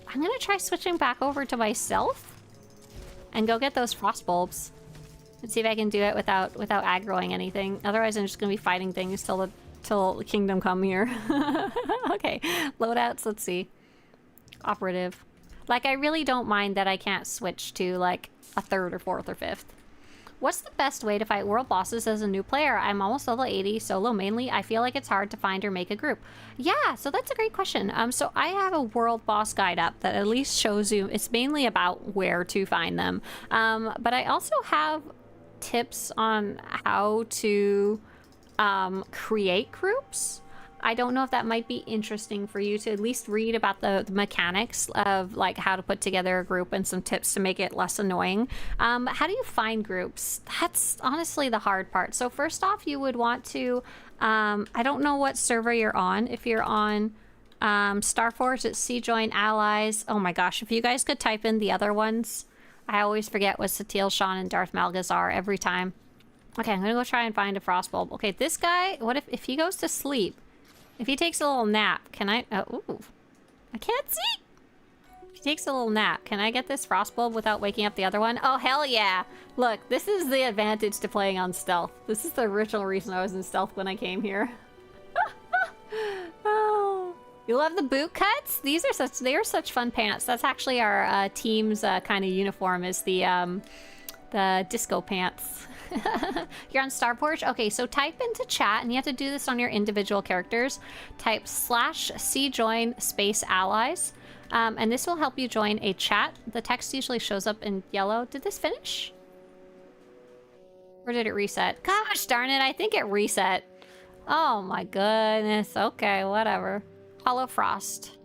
I'm gonna try switching back over to myself and go get those frost bulbs and see if I can do it without aggroing anything. Otherwise, I'm just gonna be fighting things till the kingdom come here. Okay, loadouts. Let's see. Operative. Like, I really don't mind that I can't switch to, like, a 3rd or 4th or 5th. What's the best way to fight world bosses as a new player? I'm almost level 80, solo mainly. I feel like it's hard to find or make a group. Yeah, so that's a great question. So I have a world boss guide up that at least shows you, it's mainly about where to find them. But I also have tips on how to create groups. I don't know if that might be interesting for you to at least read about the mechanics of like how to put together a group and some tips to make it less annoying. How do you find groups? That's honestly the hard part. So first off, you would want to, I don't know what server you're on. If you're on Starforge, it's C-Join Allies. Oh my gosh, if you guys could type in the other ones. I always forget what Satil, Sean, and Darth Malgus are every time. Okay, I'm gonna go try and find a frost bulb. Okay, this guy, what if he goes to sleep? If he takes a little nap, can I... ooh. I can't see! If he takes a little nap, can I get this frost bulb without waking up the other one? Oh, hell yeah! Look, this is the advantage to playing on stealth. This is the original reason I was in stealth when I came here. Oh. You love the boot cuts? They are such fun pants. That's actually our team's kind of uniform, is the disco pants. You're on Starporch? Okay, so type into chat, and you have to do this on your individual characters. Type /cjoin space allies, and this will help you join a chat. The text usually shows up in yellow. Did this finish? Or did it reset? Gosh darn it, I think it reset. Oh my goodness. Okay, whatever. Hollow Frost.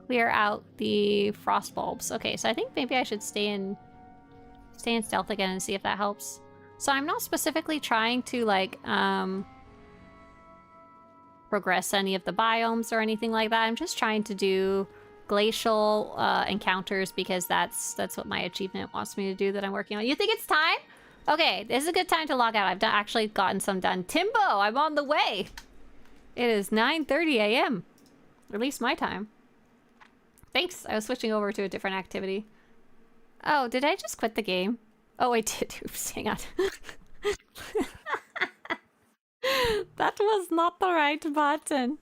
Clear out the frost bulbs. Okay, so I think maybe I should stay in stealth again and see if that helps. So I'm not specifically trying to like progress any of the biomes or anything like that. I'm just trying to do glacial encounters because that's what my achievement wants me to do that I'm working on. You think it's time? Okay, this is a good time to log out. I've actually gotten some done. Timbo, I'm on the way. It is 9:30 a.m. At least my time. Thanks. I was switching over to a different activity. Oh, did I just quit the game? Oh, I did. Oops, hang on. That was not the right button.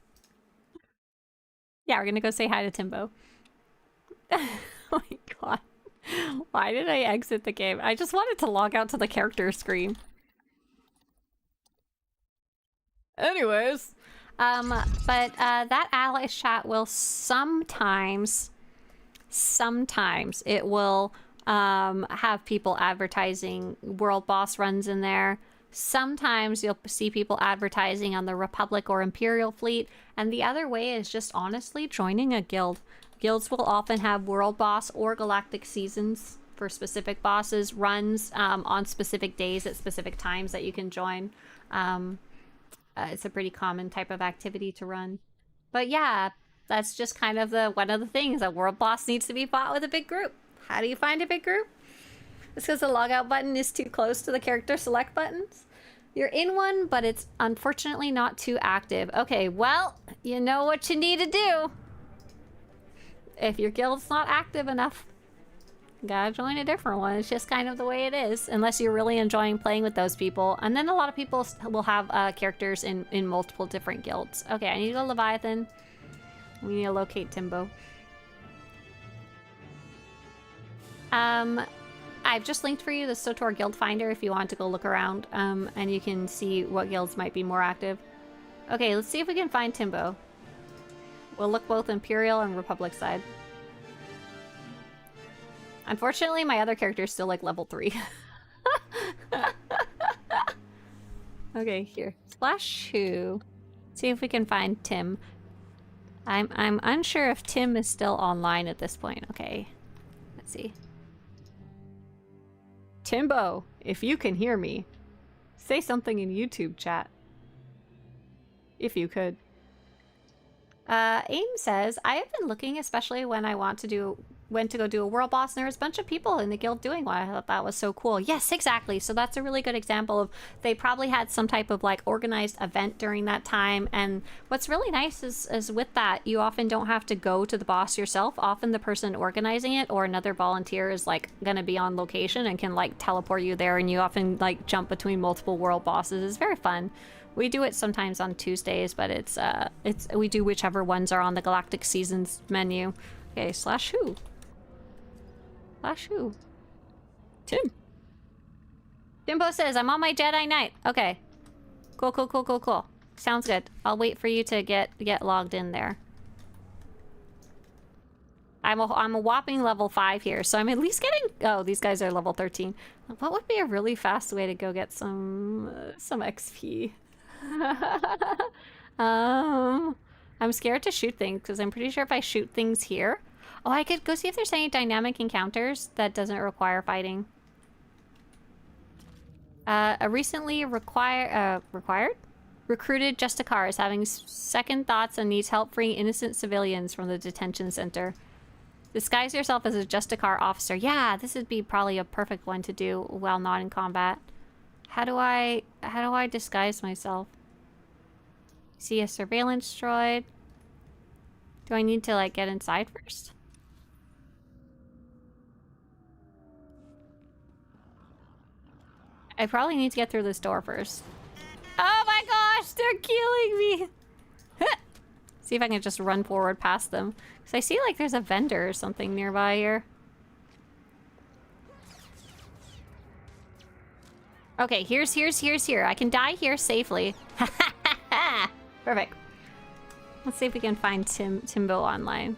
Yeah, we're gonna go say hi to Timbo. Oh my god. Why did I exit the game? I just wanted to log out to the character screen. Anyways. But that allies chat will sometimes it will have people advertising world boss runs in there. Sometimes you'll see people advertising on the Republic or Imperial fleet, and the other way is just honestly joining a guild. Guilds will often have world boss or galactic seasons for specific bosses, runs on specific days at specific times that you can join. It's a pretty common type of activity to run. But yeah, that's just kind of one of the things. A world boss needs to be fought with a big group. How do you find a big group? It's because the logout button is too close to the character select buttons. You're in one, but it's unfortunately not too active. Okay, well, you know what you need to do. If your guild's not active enough, you gotta join a different one. It's just kind of the way it is, unless you're really enjoying playing with those people. And then a lot of people will have characters in multiple different guilds. Okay, I need to go Leviathan. We need to locate Timbo. I've just linked for you the SWTOR guild finder if you want to go look around, and you can see what guilds might be more active. Okay, let's see if we can find Timbo. We'll look both Imperial and Republic side. Unfortunately, my other character is still like level 3. Okay, here. Splash who? See if we can find Tim. I'm unsure if Tim is still online at this point. Okay, let's see. Timbo, if you can hear me, say something in YouTube chat. If you could. AIM says, I have been looking, especially when I went to go do a world boss, and there was a bunch of people in the guild doing one. I thought that was so cool. Yes, exactly. So that's a really good example of, they probably had some type of like organized event during that time. And what's really nice is with that, you often don't have to go to the boss yourself. Often the person organizing it or another volunteer is like gonna be on location and can like teleport you there, and you often like jump between multiple world bosses. It's very fun. We do it sometimes on Tuesdays, but we do whichever ones are on the Galactic Seasons menu. Okay, slash who? Slash who? Tim. Timbo says, I'm on my Jedi Knight. Okay. Cool, cool, cool, cool, cool. Sounds good. I'll wait for you to get logged in there. I'm a whopping level 5 here, so I'm at least getting... Oh, these guys are level 13. What would be a really fast way to go get some XP? I'm scared to shoot things because I'm pretty sure if I shoot things here... Oh, I could go see if there's any dynamic encounters that doesn't require fighting. A recently recruited Justicar is having second thoughts and needs help freeing innocent civilians from the detention center. Disguise yourself as a Justicar officer. Yeah, this would be probably a perfect one to do while not in combat. How do I disguise myself? See a surveillance droid. Do I need to like get inside first? I probably need to get through this door first. Oh my gosh, they're killing me! See if I can just run forward past them. Because I see like there's a vendor or something nearby here. Okay, here. I can die here safely. Perfect. Let's see if we can find Timbo online.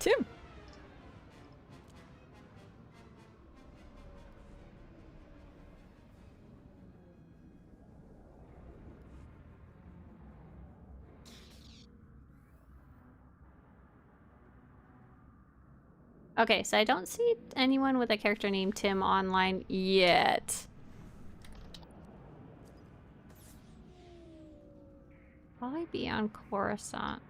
Tim! Okay, so I don't see anyone with a character named Tim online yet. Probably be on Coruscant.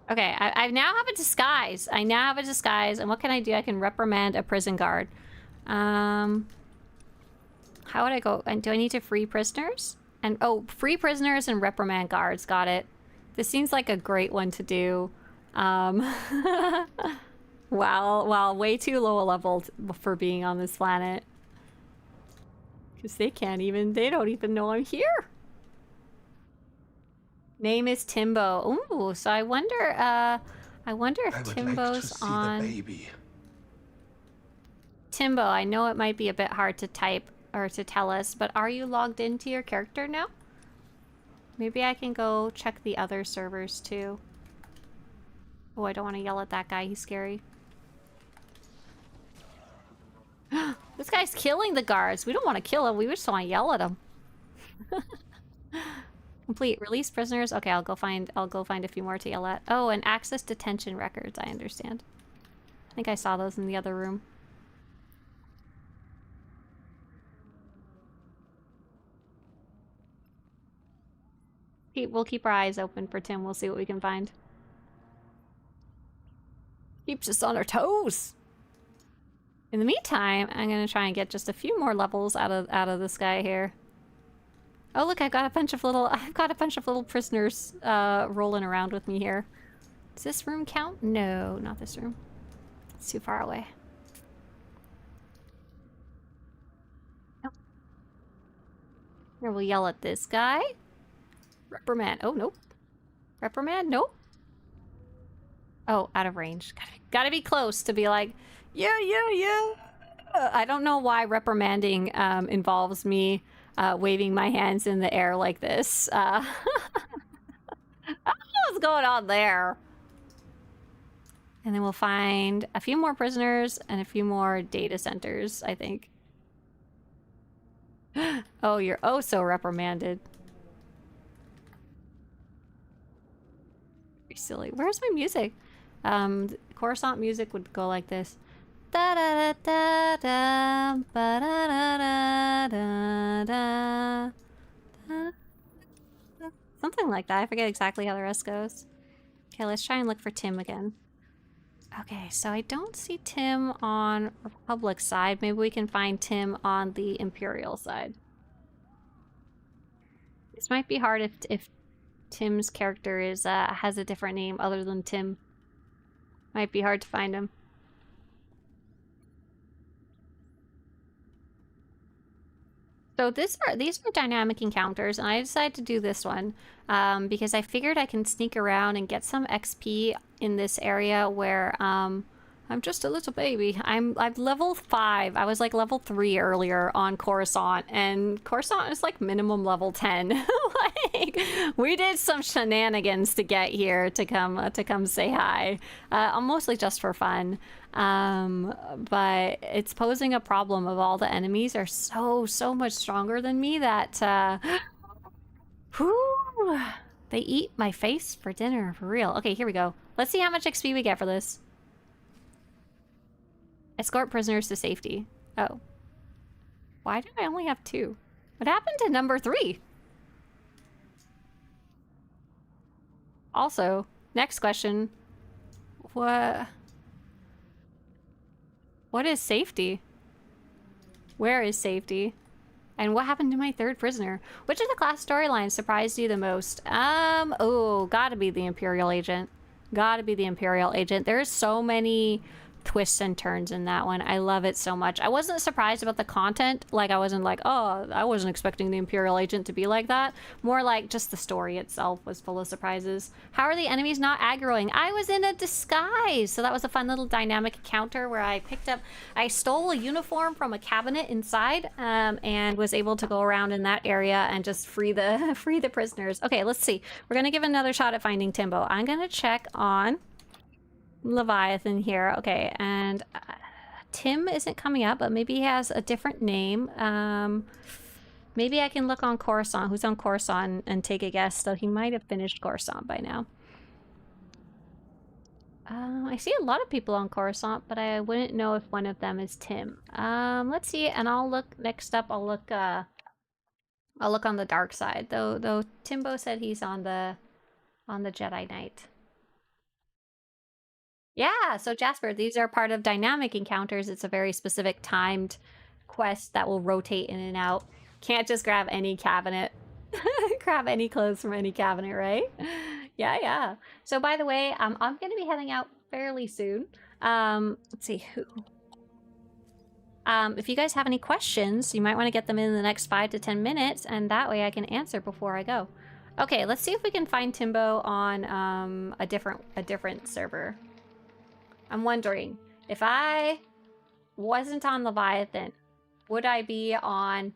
Okay, I now have a disguise. And what can I do? I can reprimand a prison guard. How would I go? And do I need to free prisoners? And oh, free prisoners and reprimand guards. Got it. This seems like a great one to do. Wow, way too low a level for being on this planet. Because they don't even know I'm here. Name is Timbo. Ooh, so I wonder if Timbo's on... the baby. Timbo, I know it might be a bit hard to type or to tell us, but are you logged into your character now? Maybe I can go check the other servers too. Oh, I don't want to yell at that guy. He's scary. This guy's killing the guards. We don't want to kill him. We just want to yell at him. Complete. Release prisoners. Okay, I'll go find a few more to yell at. Oh, and access detention records. I understand. I think I saw those in the other room. We'll keep our eyes open for Tim. We'll see what we can find. Keeps us on our toes. In the meantime, I'm gonna try and get just a few more levels out of this guy here. Oh look, I've got a bunch of little prisoners rolling around with me here. Does this room count? No, not this room. It's too far away. Nope. Here we'll yell at this guy. Reprimand. Oh, nope. Reprimand? Nope. Oh, out of range. Gotta be close to be like, yeah. I don't know why reprimanding involves me waving my hands in the air like this. I don't know what's going on there. And then we'll find a few more prisoners and a few more data centers, I think. Oh, you're oh so reprimanded. Silly. Where's my music? Coruscant music would go like this. Da da da da ba da da da da da. Something like that. I forget exactly how the rest goes. Okay, let's try and look for Tim again. Okay, so I don't see Tim on Republic side. Maybe we can find Tim on the Imperial side. This might be hard if Tim's character is has a different name other than Tim. Might be hard to find him. So these are dynamic encounters, and I decided to do this one because I figured I can sneak around and get some XP in this area where I'm just a little baby. I'm level 5. I was like level 3 earlier on Coruscant, and Coruscant is like minimum level 10. Like we did some shenanigans to get here to come say hi. Mostly just for fun. But it's posing a problem of all the enemies are so much stronger than me that whew, they eat my face for dinner, for real. Okay, here we go. Let's see how much XP we get for this. Escort prisoners to safety. Oh. Why did I only have 2? What happened to number 3? Also, next question. What is safety? Where is safety? And what happened to my 3rd prisoner? Which of the class storylines surprised you the most? Oh, gotta be the Imperial Agent. Gotta be the Imperial Agent. There's so many twists and turns in that one. I love it so much. I wasn't surprised about the content. Like, I wasn't like, oh, I wasn't expecting the Imperial Agent to be like that. More like just the story itself was full of surprises. How are the enemies not aggroing? I was in a disguise. So that was a fun little dynamic encounter where I stole a uniform from a cabinet inside and was able to go around in that area and just free the prisoners. Okay, let's see. We're gonna give another shot at finding Timbo. I'm gonna check on Leviathan here. Okay, and Tim isn't coming up, but maybe he has a different name. Maybe I can look on Coruscant, who's on Coruscant, and take a guess, though he might have finished Coruscant by now. I see a lot of people on Coruscant, but I wouldn't know if one of them is Tim. Let's see, and I'll look next up. I'll look on the dark side, though Timbo said he's on the Jedi Knight. Yeah, so Jasper, these are part of dynamic encounters. It's a very specific timed quest that will rotate in and out. Can't just grab any cabinet. Grab any clothes from any cabinet, right? Yeah. So by the way, I'm going to be heading out fairly soon. Let's see who. If you guys have any questions, you might want to get them in the next 5 to 10 minutes, and that way I can answer before I go. Okay, let's see if we can find Timbo on a different server. I'm wondering, if I wasn't on Leviathan, would I be on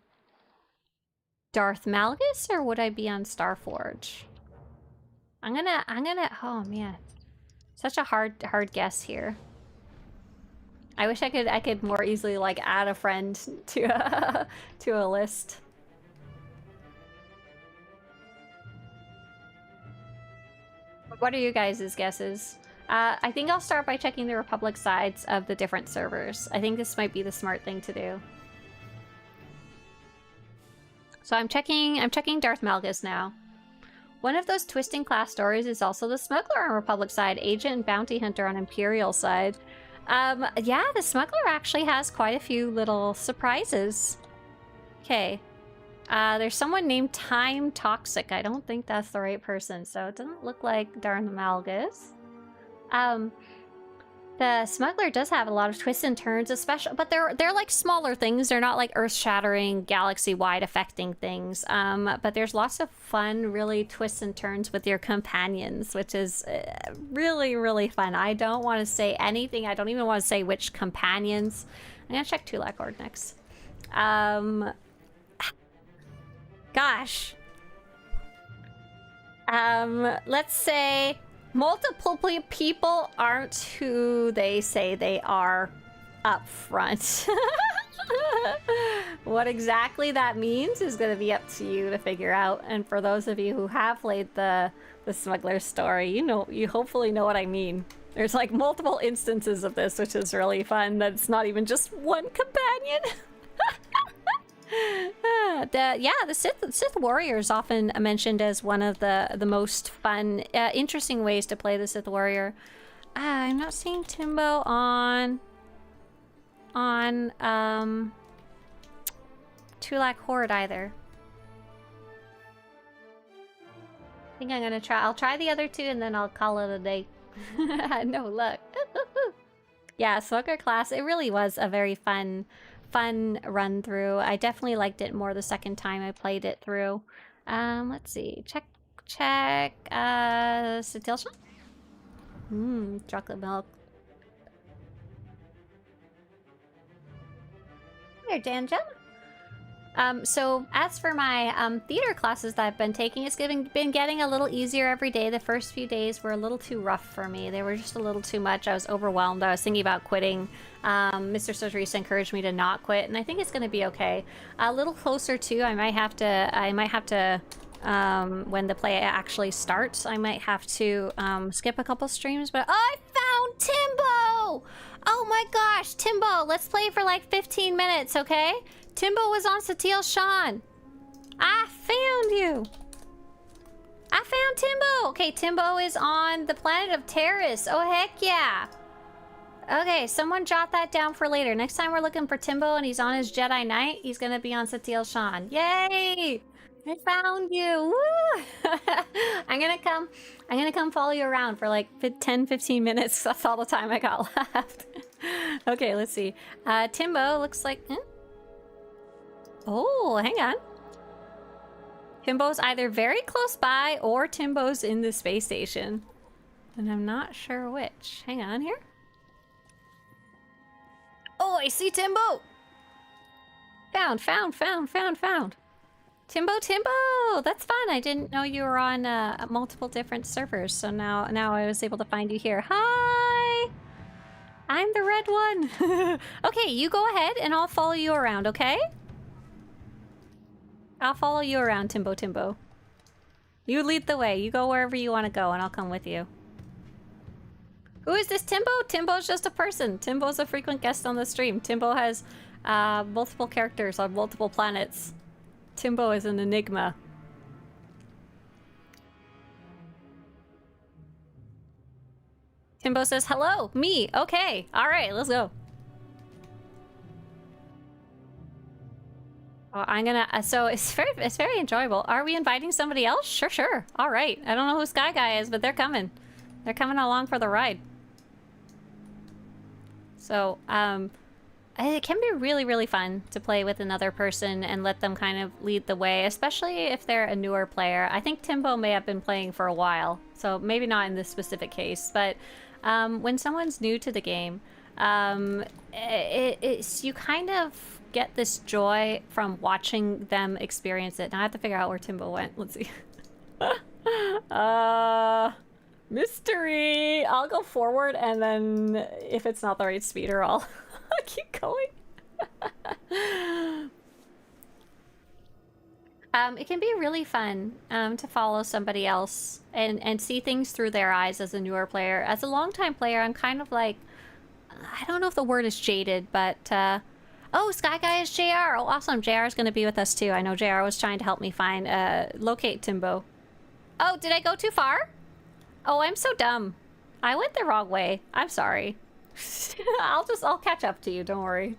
Darth Malgus or would I be on Starforge? I'm gonna, oh man. Such a hard guess here. I wish I could more easily like add a friend to a list. What are you guys' guesses? I think I'll start by checking the Republic sides of the different servers. I think this might be the smart thing to do. So I'm checking Darth Malgus now. One of those twisting class stories is also the Smuggler on Republic side, Agent and Bounty Hunter on Imperial side. Yeah, the Smuggler actually has quite a few little surprises. Okay. There's someone named Time Toxic. I don't think that's the right person, so it doesn't look like Darth Malgus. The Smuggler does have a lot of twists and turns, especially, but they're like smaller things. They're not like earth-shattering, galaxy-wide affecting things. But there's lots of fun, really twists and turns with your companions, which is really, really fun. I don't want to say anything. I don't even want to say which companions. I'm gonna check Tulak next. Gosh. Let's say multiple people aren't who they say they are up front. What exactly that means is going to be up to you to figure out. And for those of you who have played the Smuggler story, you hopefully know what I mean. There's like multiple instances of this, which is really fun. That's not even just one companion. The Sith Warrior is often mentioned as one of the most fun, interesting ways to play the Sith Warrior. I'm not seeing Timbo on Tulak Horde either. I think I'm gonna try. I'll try the other two and then I'll call it a day. No luck. Yeah, Smuggler class. It really was a very fun run through. I definitely liked it more the second time I played it through. Let's see. Check. Satilshan? Chocolate milk. Here, Danja. So as for my theater classes that I've been taking, it's been getting a little easier every day. The first few days were a little too rough for me. They were just a little too much. I was overwhelmed. I was thinking about quitting. Mr. Swtorista encouraged me to not quit, and I think it's going to be okay. A little closer too, I might have to when the play actually starts, I might have to skip a couple streams, but I found Timbo! Oh my gosh, Timbo, let's play for like 15 minutes, okay? Timbo was on Satil-Shan. I found you. I found Timbo. Okay, Timbo is on the planet of Terrace. Oh, heck yeah. Okay, someone jot that down for later. Next time we're looking for Timbo and he's on his Jedi Knight, he's gonna be on Satil-Shan. Yay! I found you. Woo! I'm gonna come follow you around for like 10-15 minutes. That's all the time I got left. Okay, let's see. Timbo looks like... Oh, hang on. Timbo's either very close by or Timbo's in the space station. And I'm not sure which. Hang on here. Oh, I see Timbo! Found. Timbo! That's fun. I didn't know you were on multiple different servers, so now I was able to find you here. Hi! I'm the red one. Okay, you go ahead and I'll follow you around, okay? I'll follow you around, Timbo. You lead the way. You go wherever you want to go, and I'll come with you. Who is this Timbo? Timbo's just a person. Timbo's a frequent guest on the stream. Timbo has multiple characters on multiple planets. Timbo is an enigma. Timbo says, hello, me. Okay, all right, let's go. Oh, I'm gonna, so it's very enjoyable. Are we inviting somebody else? Sure. All right. I don't know who Sky Guy is, but they're coming. They're coming along for the ride. So, it can be really, really fun to play with another person and let them kind of lead the way, especially if they're a newer player. I think Timbo may have been playing for a while, so maybe not in this specific case, but when someone's new to the game, it's you kind of get this joy from watching them experience it. Now I have to figure out where Timbo went. Let's see. Mystery! I'll go forward, and then if it's not the right speeder, I'll keep going. It can be really fun to follow somebody else and see things through their eyes as a newer player. As a longtime player, I'm kind of like, I don't know if the word is jaded, but oh, Sky Guy is JR. Oh, awesome. JR is going to be with us too. I know JR was trying to help me find locate Timbo. Oh, did I go too far? Oh, I'm so dumb. I went the wrong way. I'm sorry. I'll catch up to you, don't worry.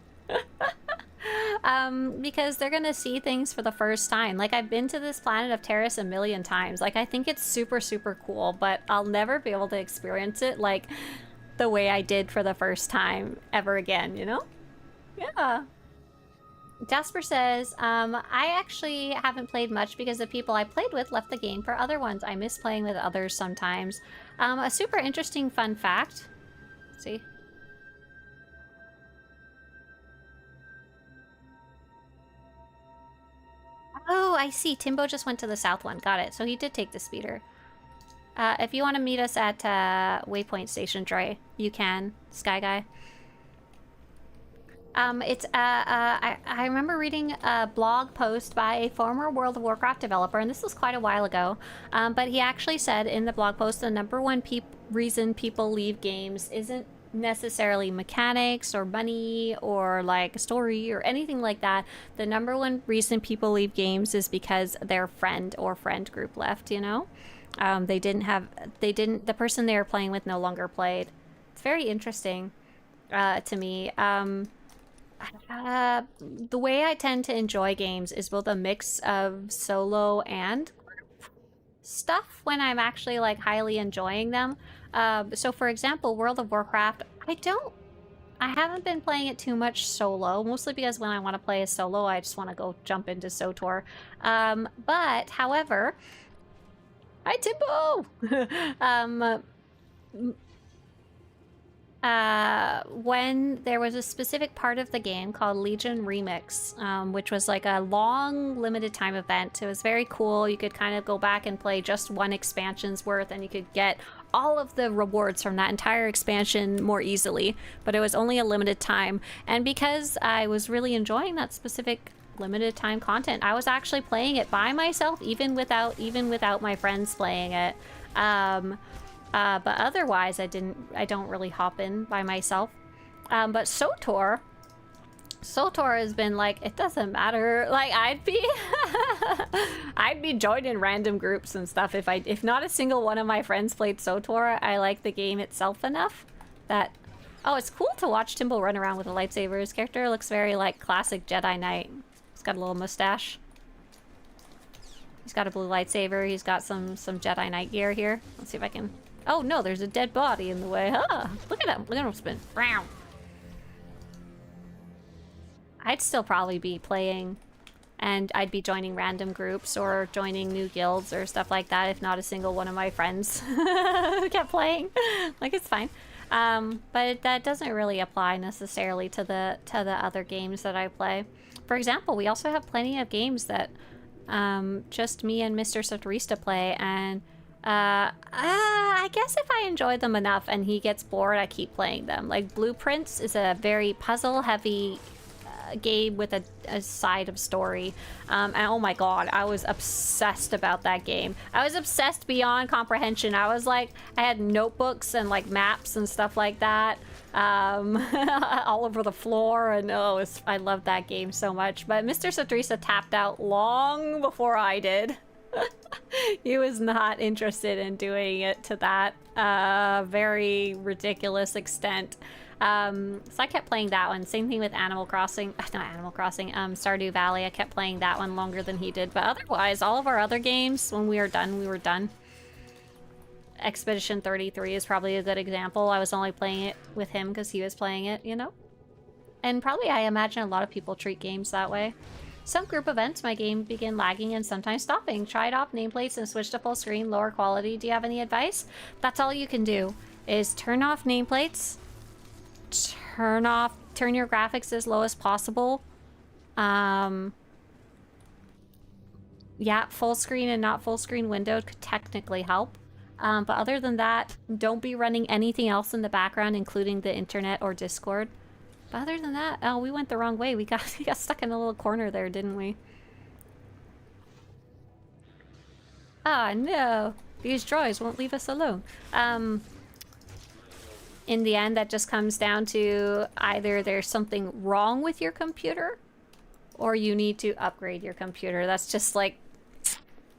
Because they're gonna see things for the first time. Like, I've been to this planet of Terrace a million times. Like, I think it's super, super cool, but I'll never be able to experience it like the way I did for the first time ever again, you know? Yeah. Jasper says, I actually haven't played much because the people I played with left the game for other ones. I miss playing with others sometimes. A super interesting fun fact. Let's see. Oh, I see. Timbo just went to the south one. Got it. So he did take the speeder. If you want to meet us at Waypoint Station, Dre, you can. Sky Guy. I remember reading a blog post by a former World of Warcraft developer, and this was quite a while ago, but he actually said in the blog post the number one reason people leave games isn't necessarily mechanics or money or like a story or anything like that. The number one reason people leave games is because their friend or friend group left, you know? The person they were playing with no longer played. It's very interesting to me. The way I tend to enjoy games is both a mix of solo and group stuff when I'm actually like highly enjoying them. So for example, World of Warcraft, I haven't been playing it too much solo, mostly because when I want to play a solo, I just want to go jump into SWTOR. But however, hi Timbo! When there was a specific part of the game called Legion Remix, which was like a long limited time event. It was very cool. You could kind of go back and play just one expansion's worth and you could get all of the rewards from that entire expansion more easily, but it was only a limited time. And because I was really enjoying that specific limited time content, I was actually playing it by myself, even without my friends playing it. But otherwise, I don't really hop in by myself. But SWTOR has been like, it doesn't matter. Like, I'd be joining random groups and stuff if not a single one of my friends played SWTOR. I like the game itself enough that, oh, it's cool to watch Timbo run around with a lightsaber. His character looks very like classic Jedi Knight. He's got a little mustache. He's got a blue lightsaber. He's got some Jedi Knight gear here. Let's see if I can. Oh no, there's a dead body in the way. Huh? Look at him. Look at him spin. I'd still probably be playing, and I'd be joining random groups or joining new guilds or stuff like that if not a single one of my friends kept playing. Like, it's fine. But that doesn't really apply necessarily to the other games that I play. For example, we also have plenty of games that just me and Mr. Swtorista play, and I guess if I enjoy them enough and he gets bored, I keep playing them. Like, Blueprints is a very puzzle-heavy game with a side of story. And oh my god, I was obsessed about that game. I was obsessed beyond comprehension. I was like, I had notebooks and like maps and stuff like that all over the floor, and I loved that game so much. But Mr. Swtorista tapped out long before I did. He was not interested in doing it to that very ridiculous extent. So I kept playing that one. Same thing with Stardew Valley. I kept playing that one longer than he did. But otherwise, all of our other games, when we were done. Expedition 33 is probably a good example. I was only playing it with him because he was playing it, you know? And probably I imagine a lot of people treat games that way. Some group events, my game begin lagging and sometimes stopping. Try it off nameplates and switch to full screen, lower quality. Do you have any advice? That's all you can do, is turn off nameplates, turn your graphics as low as possible. Yeah, full screen and not full screen windowed could technically help. But other than that, don't be running anything else in the background, including the internet or Discord. But other than that, oh, we went the wrong way. We got stuck in a little corner there, didn't we? Ah, no. These droids won't leave us alone. In the end, that just comes down to either there's something wrong with your computer or you need to upgrade your computer. That's just like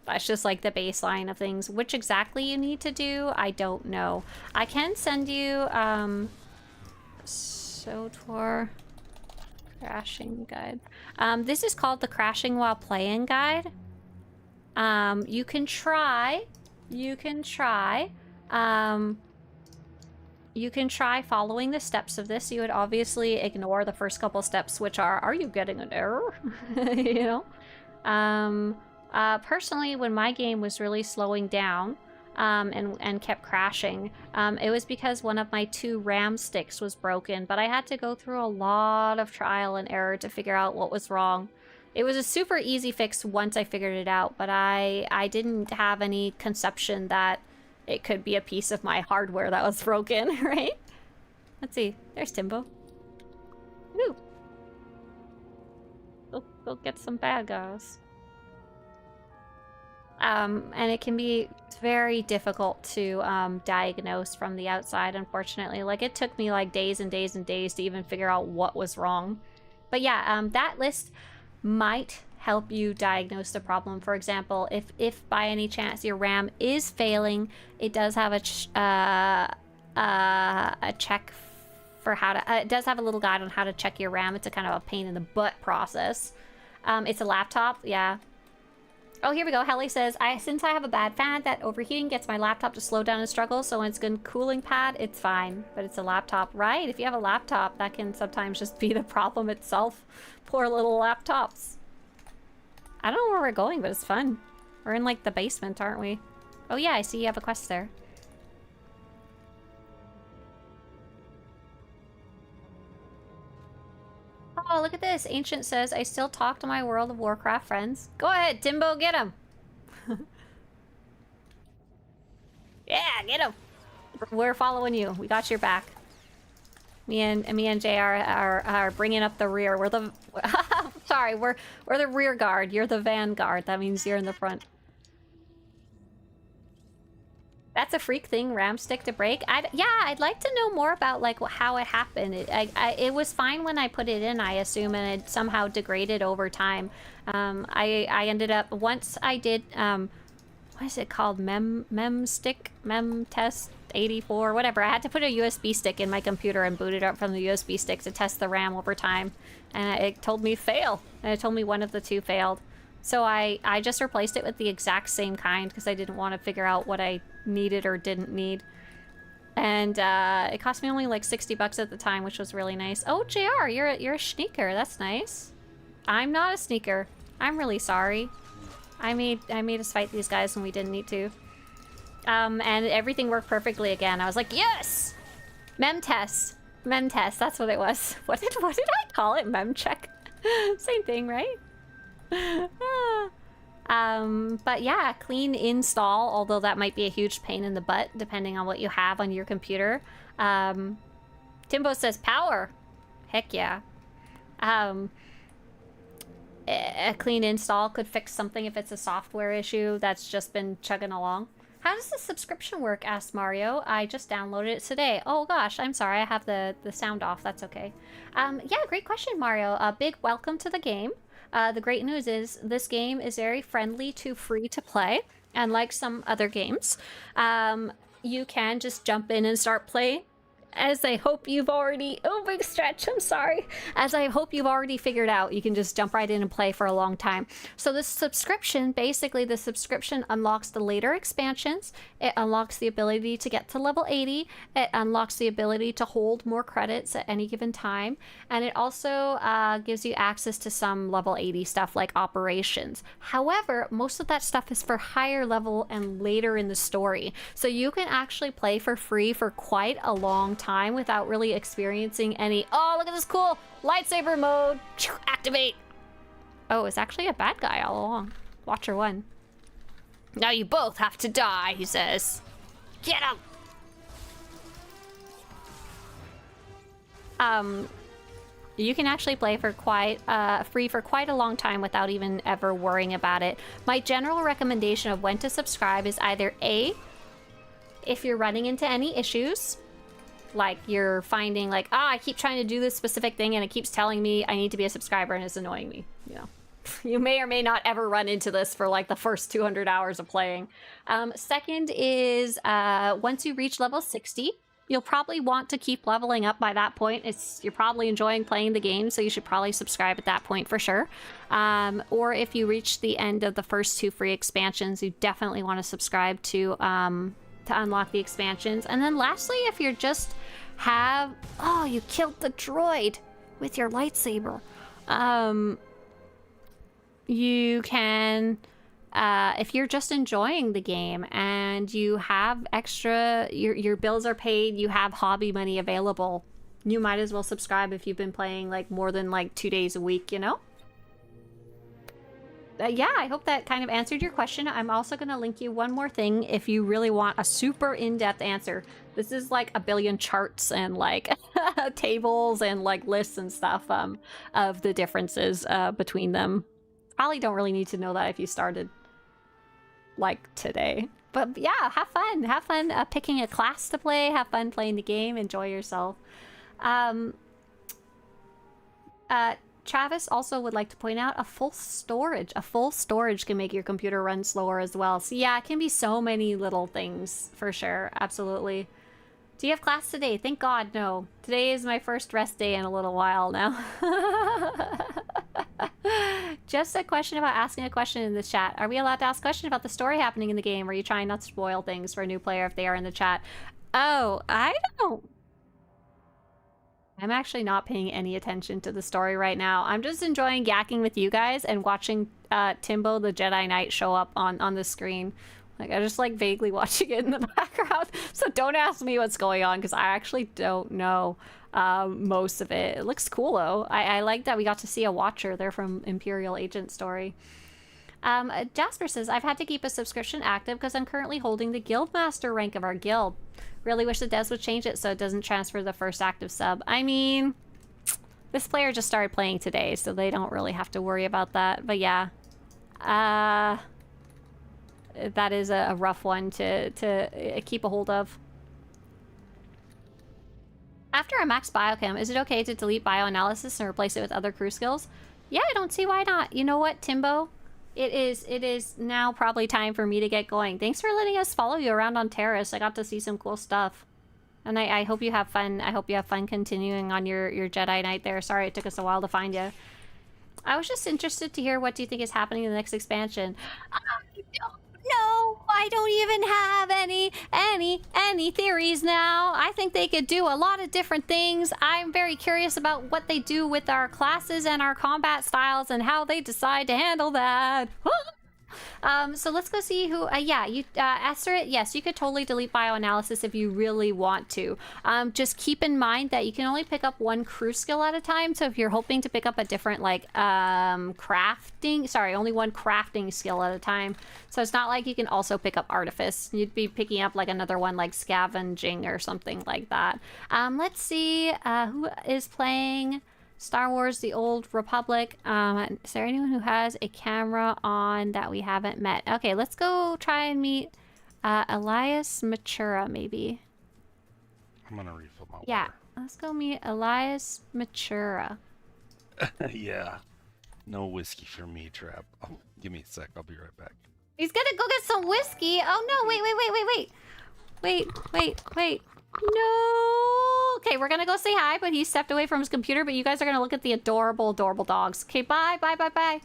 the baseline of things. Which exactly you need to do, I don't know. I can send you, SWTOR crashing guide. This is called the Crashing While Playing guide. You can try following the steps of this. You would obviously ignore the first couple steps, which are you getting an error? You know? Personally, when my game was really slowing down, and kept crashing, it was because one of my 2 RAM sticks was broken, but I had to go through a lot of trial and error to figure out what was wrong. It was a super easy fix once I figured it out, but I didn't have any conception that it could be a piece of my hardware that was broken, right? Let's see. There's Timbo. Woo! Go get some bad guys. And it can be very difficult to diagnose from the outside, unfortunately. Like, it took me like days and days and days to even figure out what was wrong. But yeah, that list might help you diagnose the problem. For example, if by any chance your RAM is failing, it does have a check for how to... it does have a little guide on how to check your RAM. It's a kind of a pain in the butt process. It's a laptop, yeah. Oh, here we go. Helly says, since I have a bad fan, that overheating gets my laptop to slow down and struggle, so when it's good cooling pad, it's fine. But it's a laptop, right? If you have a laptop, that can sometimes just be the problem itself. Poor little laptops. I don't know where we're going, but it's fun. We're in, like, the basement, aren't we? Oh, yeah, I see you have a quest there. Oh, look at this. Ancient says, I still talk to my World of Warcraft friends. Go ahead, Timbo, get him. Yeah, get him. We're following you. We got your back. Me and JR are bringing up the rear. We're the... Sorry, we're the rear guard. You're the vanguard. That means you're in the front. That's a freak thing, RAM stick to break. Yeah, I'd like to know more about like how it happened. It was fine when I put it in, I assume, and it somehow degraded over time. I ended up, once I did, what is it called? Mem test 84, whatever. I had to put a USB stick in my computer and boot it up from the USB stick to test the RAM over time. And it told me fail. And it told me one of the 2 failed. So I just replaced it with the exact same kind because I didn't want to figure out what I needed or didn't need. And it cost me only like 60 bucks at the time, which was really nice. Oh, JR, you're a sneaker. That's nice. I'm not a sneaker. I'm really sorry. I made us fight these guys when we didn't need to. And everything worked perfectly again. I was like, yes! Mem test. That's what it was. What did I call it? Mem check. Same thing, right? But yeah, clean install, although that might be a huge pain in the butt depending on what you have on your computer. Timbo says power. Heck yeah. A clean install could fix something if it's a software issue that's just been chugging along. How does the subscription work? Asked Mario. I just downloaded it today. Oh gosh, I'm sorry, I have the sound off. That's okay. Yeah, great question, Mario. A big welcome to the game. The great news is this game is very friendly to free to play, and like some other games, you can just jump in and start playing As I hope you've already... Oh, big stretch, I'm sorry. As I hope you've already figured out, you can just jump right in and play for a long time. So this subscription, basically the subscription unlocks the later expansions. It unlocks the ability to get to level 80. It unlocks the ability to hold more credits at any given time. And it also gives you access to some level 80 stuff like operations. However, most of that stuff is for higher level and later in the story. So you can actually play for free for quite a long time without really experiencing any... Oh, look at this cool lightsaber mode. Activate. Oh, it's actually a bad guy all along. Watcher 1. Now you both have to die, he says. Get him. You can actually play for free for quite a long time without even ever worrying about it. My general recommendation of when to subscribe is either A, if you're running into any issues, like you're finding like, I keep trying to do this specific thing and it keeps telling me I need to be a subscriber and it's annoying me, you know. You may or may not ever run into this for like the first 200 hours of playing. Second is once you reach level 60, you'll probably want to keep leveling up by that point. You're probably enjoying playing the game, so you should probably subscribe at that point for sure. Or if you reach the end of the first 2 free expansions, you definitely want to subscribe to unlock the expansions. And then lastly, if you're just oh, you killed the droid with your lightsaber. You can, if you're just enjoying the game and you have extra, your bills are paid, you have hobby money available, you might as well subscribe if you've been playing like more than like 2 days a week, you know? Yeah, I hope that kind of answered your question. I'm also going to link you one more thing if you really want a super in-depth answer. This is like a billion charts and like tables and like lists and stuff of the differences between them. Probably don't really need to know that if you started like today. But yeah, have fun picking a class to play, have fun playing the game, enjoy yourself. Travis also would like to point out a full storage can make your computer run slower as well. So yeah, it can be so many little things for sure. Absolutely. Do you have class today? Thank God, no. Today is my first rest day in a little while now. Just a question about asking a question in the chat. Are we allowed to ask questions about the story happening in the game? Or are you trying not to spoil things for a new player if they are in the chat? Oh, I don't. I'm actually not paying any attention to the story right now. I'm just enjoying yakking with you guys and watching Timbo the Jedi Knight show up on the screen. Like, I just like vaguely watching it in the background. So don't ask me what's going on because I actually don't know most of it. It looks cool though. I like that we got to see a Watcher. They're from Imperial Agent story. Jasper says, I've had to keep a subscription active because I'm currently holding the Guildmaster rank of our guild. Really wish the devs would change it so it doesn't transfer the first active sub. I mean, this player just started playing today, so they don't really have to worry about that. But yeah, that is a rough one to keep a hold of. After I max biochem, is it okay to delete bioanalysis and replace it with other crew skills? Yeah, I don't see why not. You know what, Timbo? It is now probably time for me to get going. Thanks for letting us follow you around on Terrace. I got to see some cool stuff. And I hope you have fun. I hope you have fun continuing on your Jedi Knight there. Sorry it took us a while to find you. I was just interested to hear what do you think is happening in the next expansion. I don't know. I don't even have any theories now. I think they could do a lot of different things. I'm very curious about what they do with our classes and our combat styles and how they decide to handle that. So let's go see who, yeah, you, Esther, yes, you could totally delete bioanalysis if you really want to. Just keep in mind that you can only pick up one crew skill at a time, so if you're hoping to pick up a different, like, only one crafting skill at a time. So it's not like you can also pick up artifice. You'd be picking up, like, another one, like scavenging or something like that. Let's see, who is playing Star Wars The Old Republic. Is there anyone who has a camera on that we haven't met? Okay, let's go try and meet Elias Matura, maybe. I'm gonna refill my water. Yeah, let's go meet Elias Matura. Yeah. No whiskey for me, Trap. Oh, give me a sec, I'll be right back. He's gonna go get some whiskey. Oh no, wait. Wait. No! Okay, we're gonna go say hi, but he stepped away from his computer, but you guys are gonna look at the adorable, adorable dogs. Okay, bye, bye, bye, bye.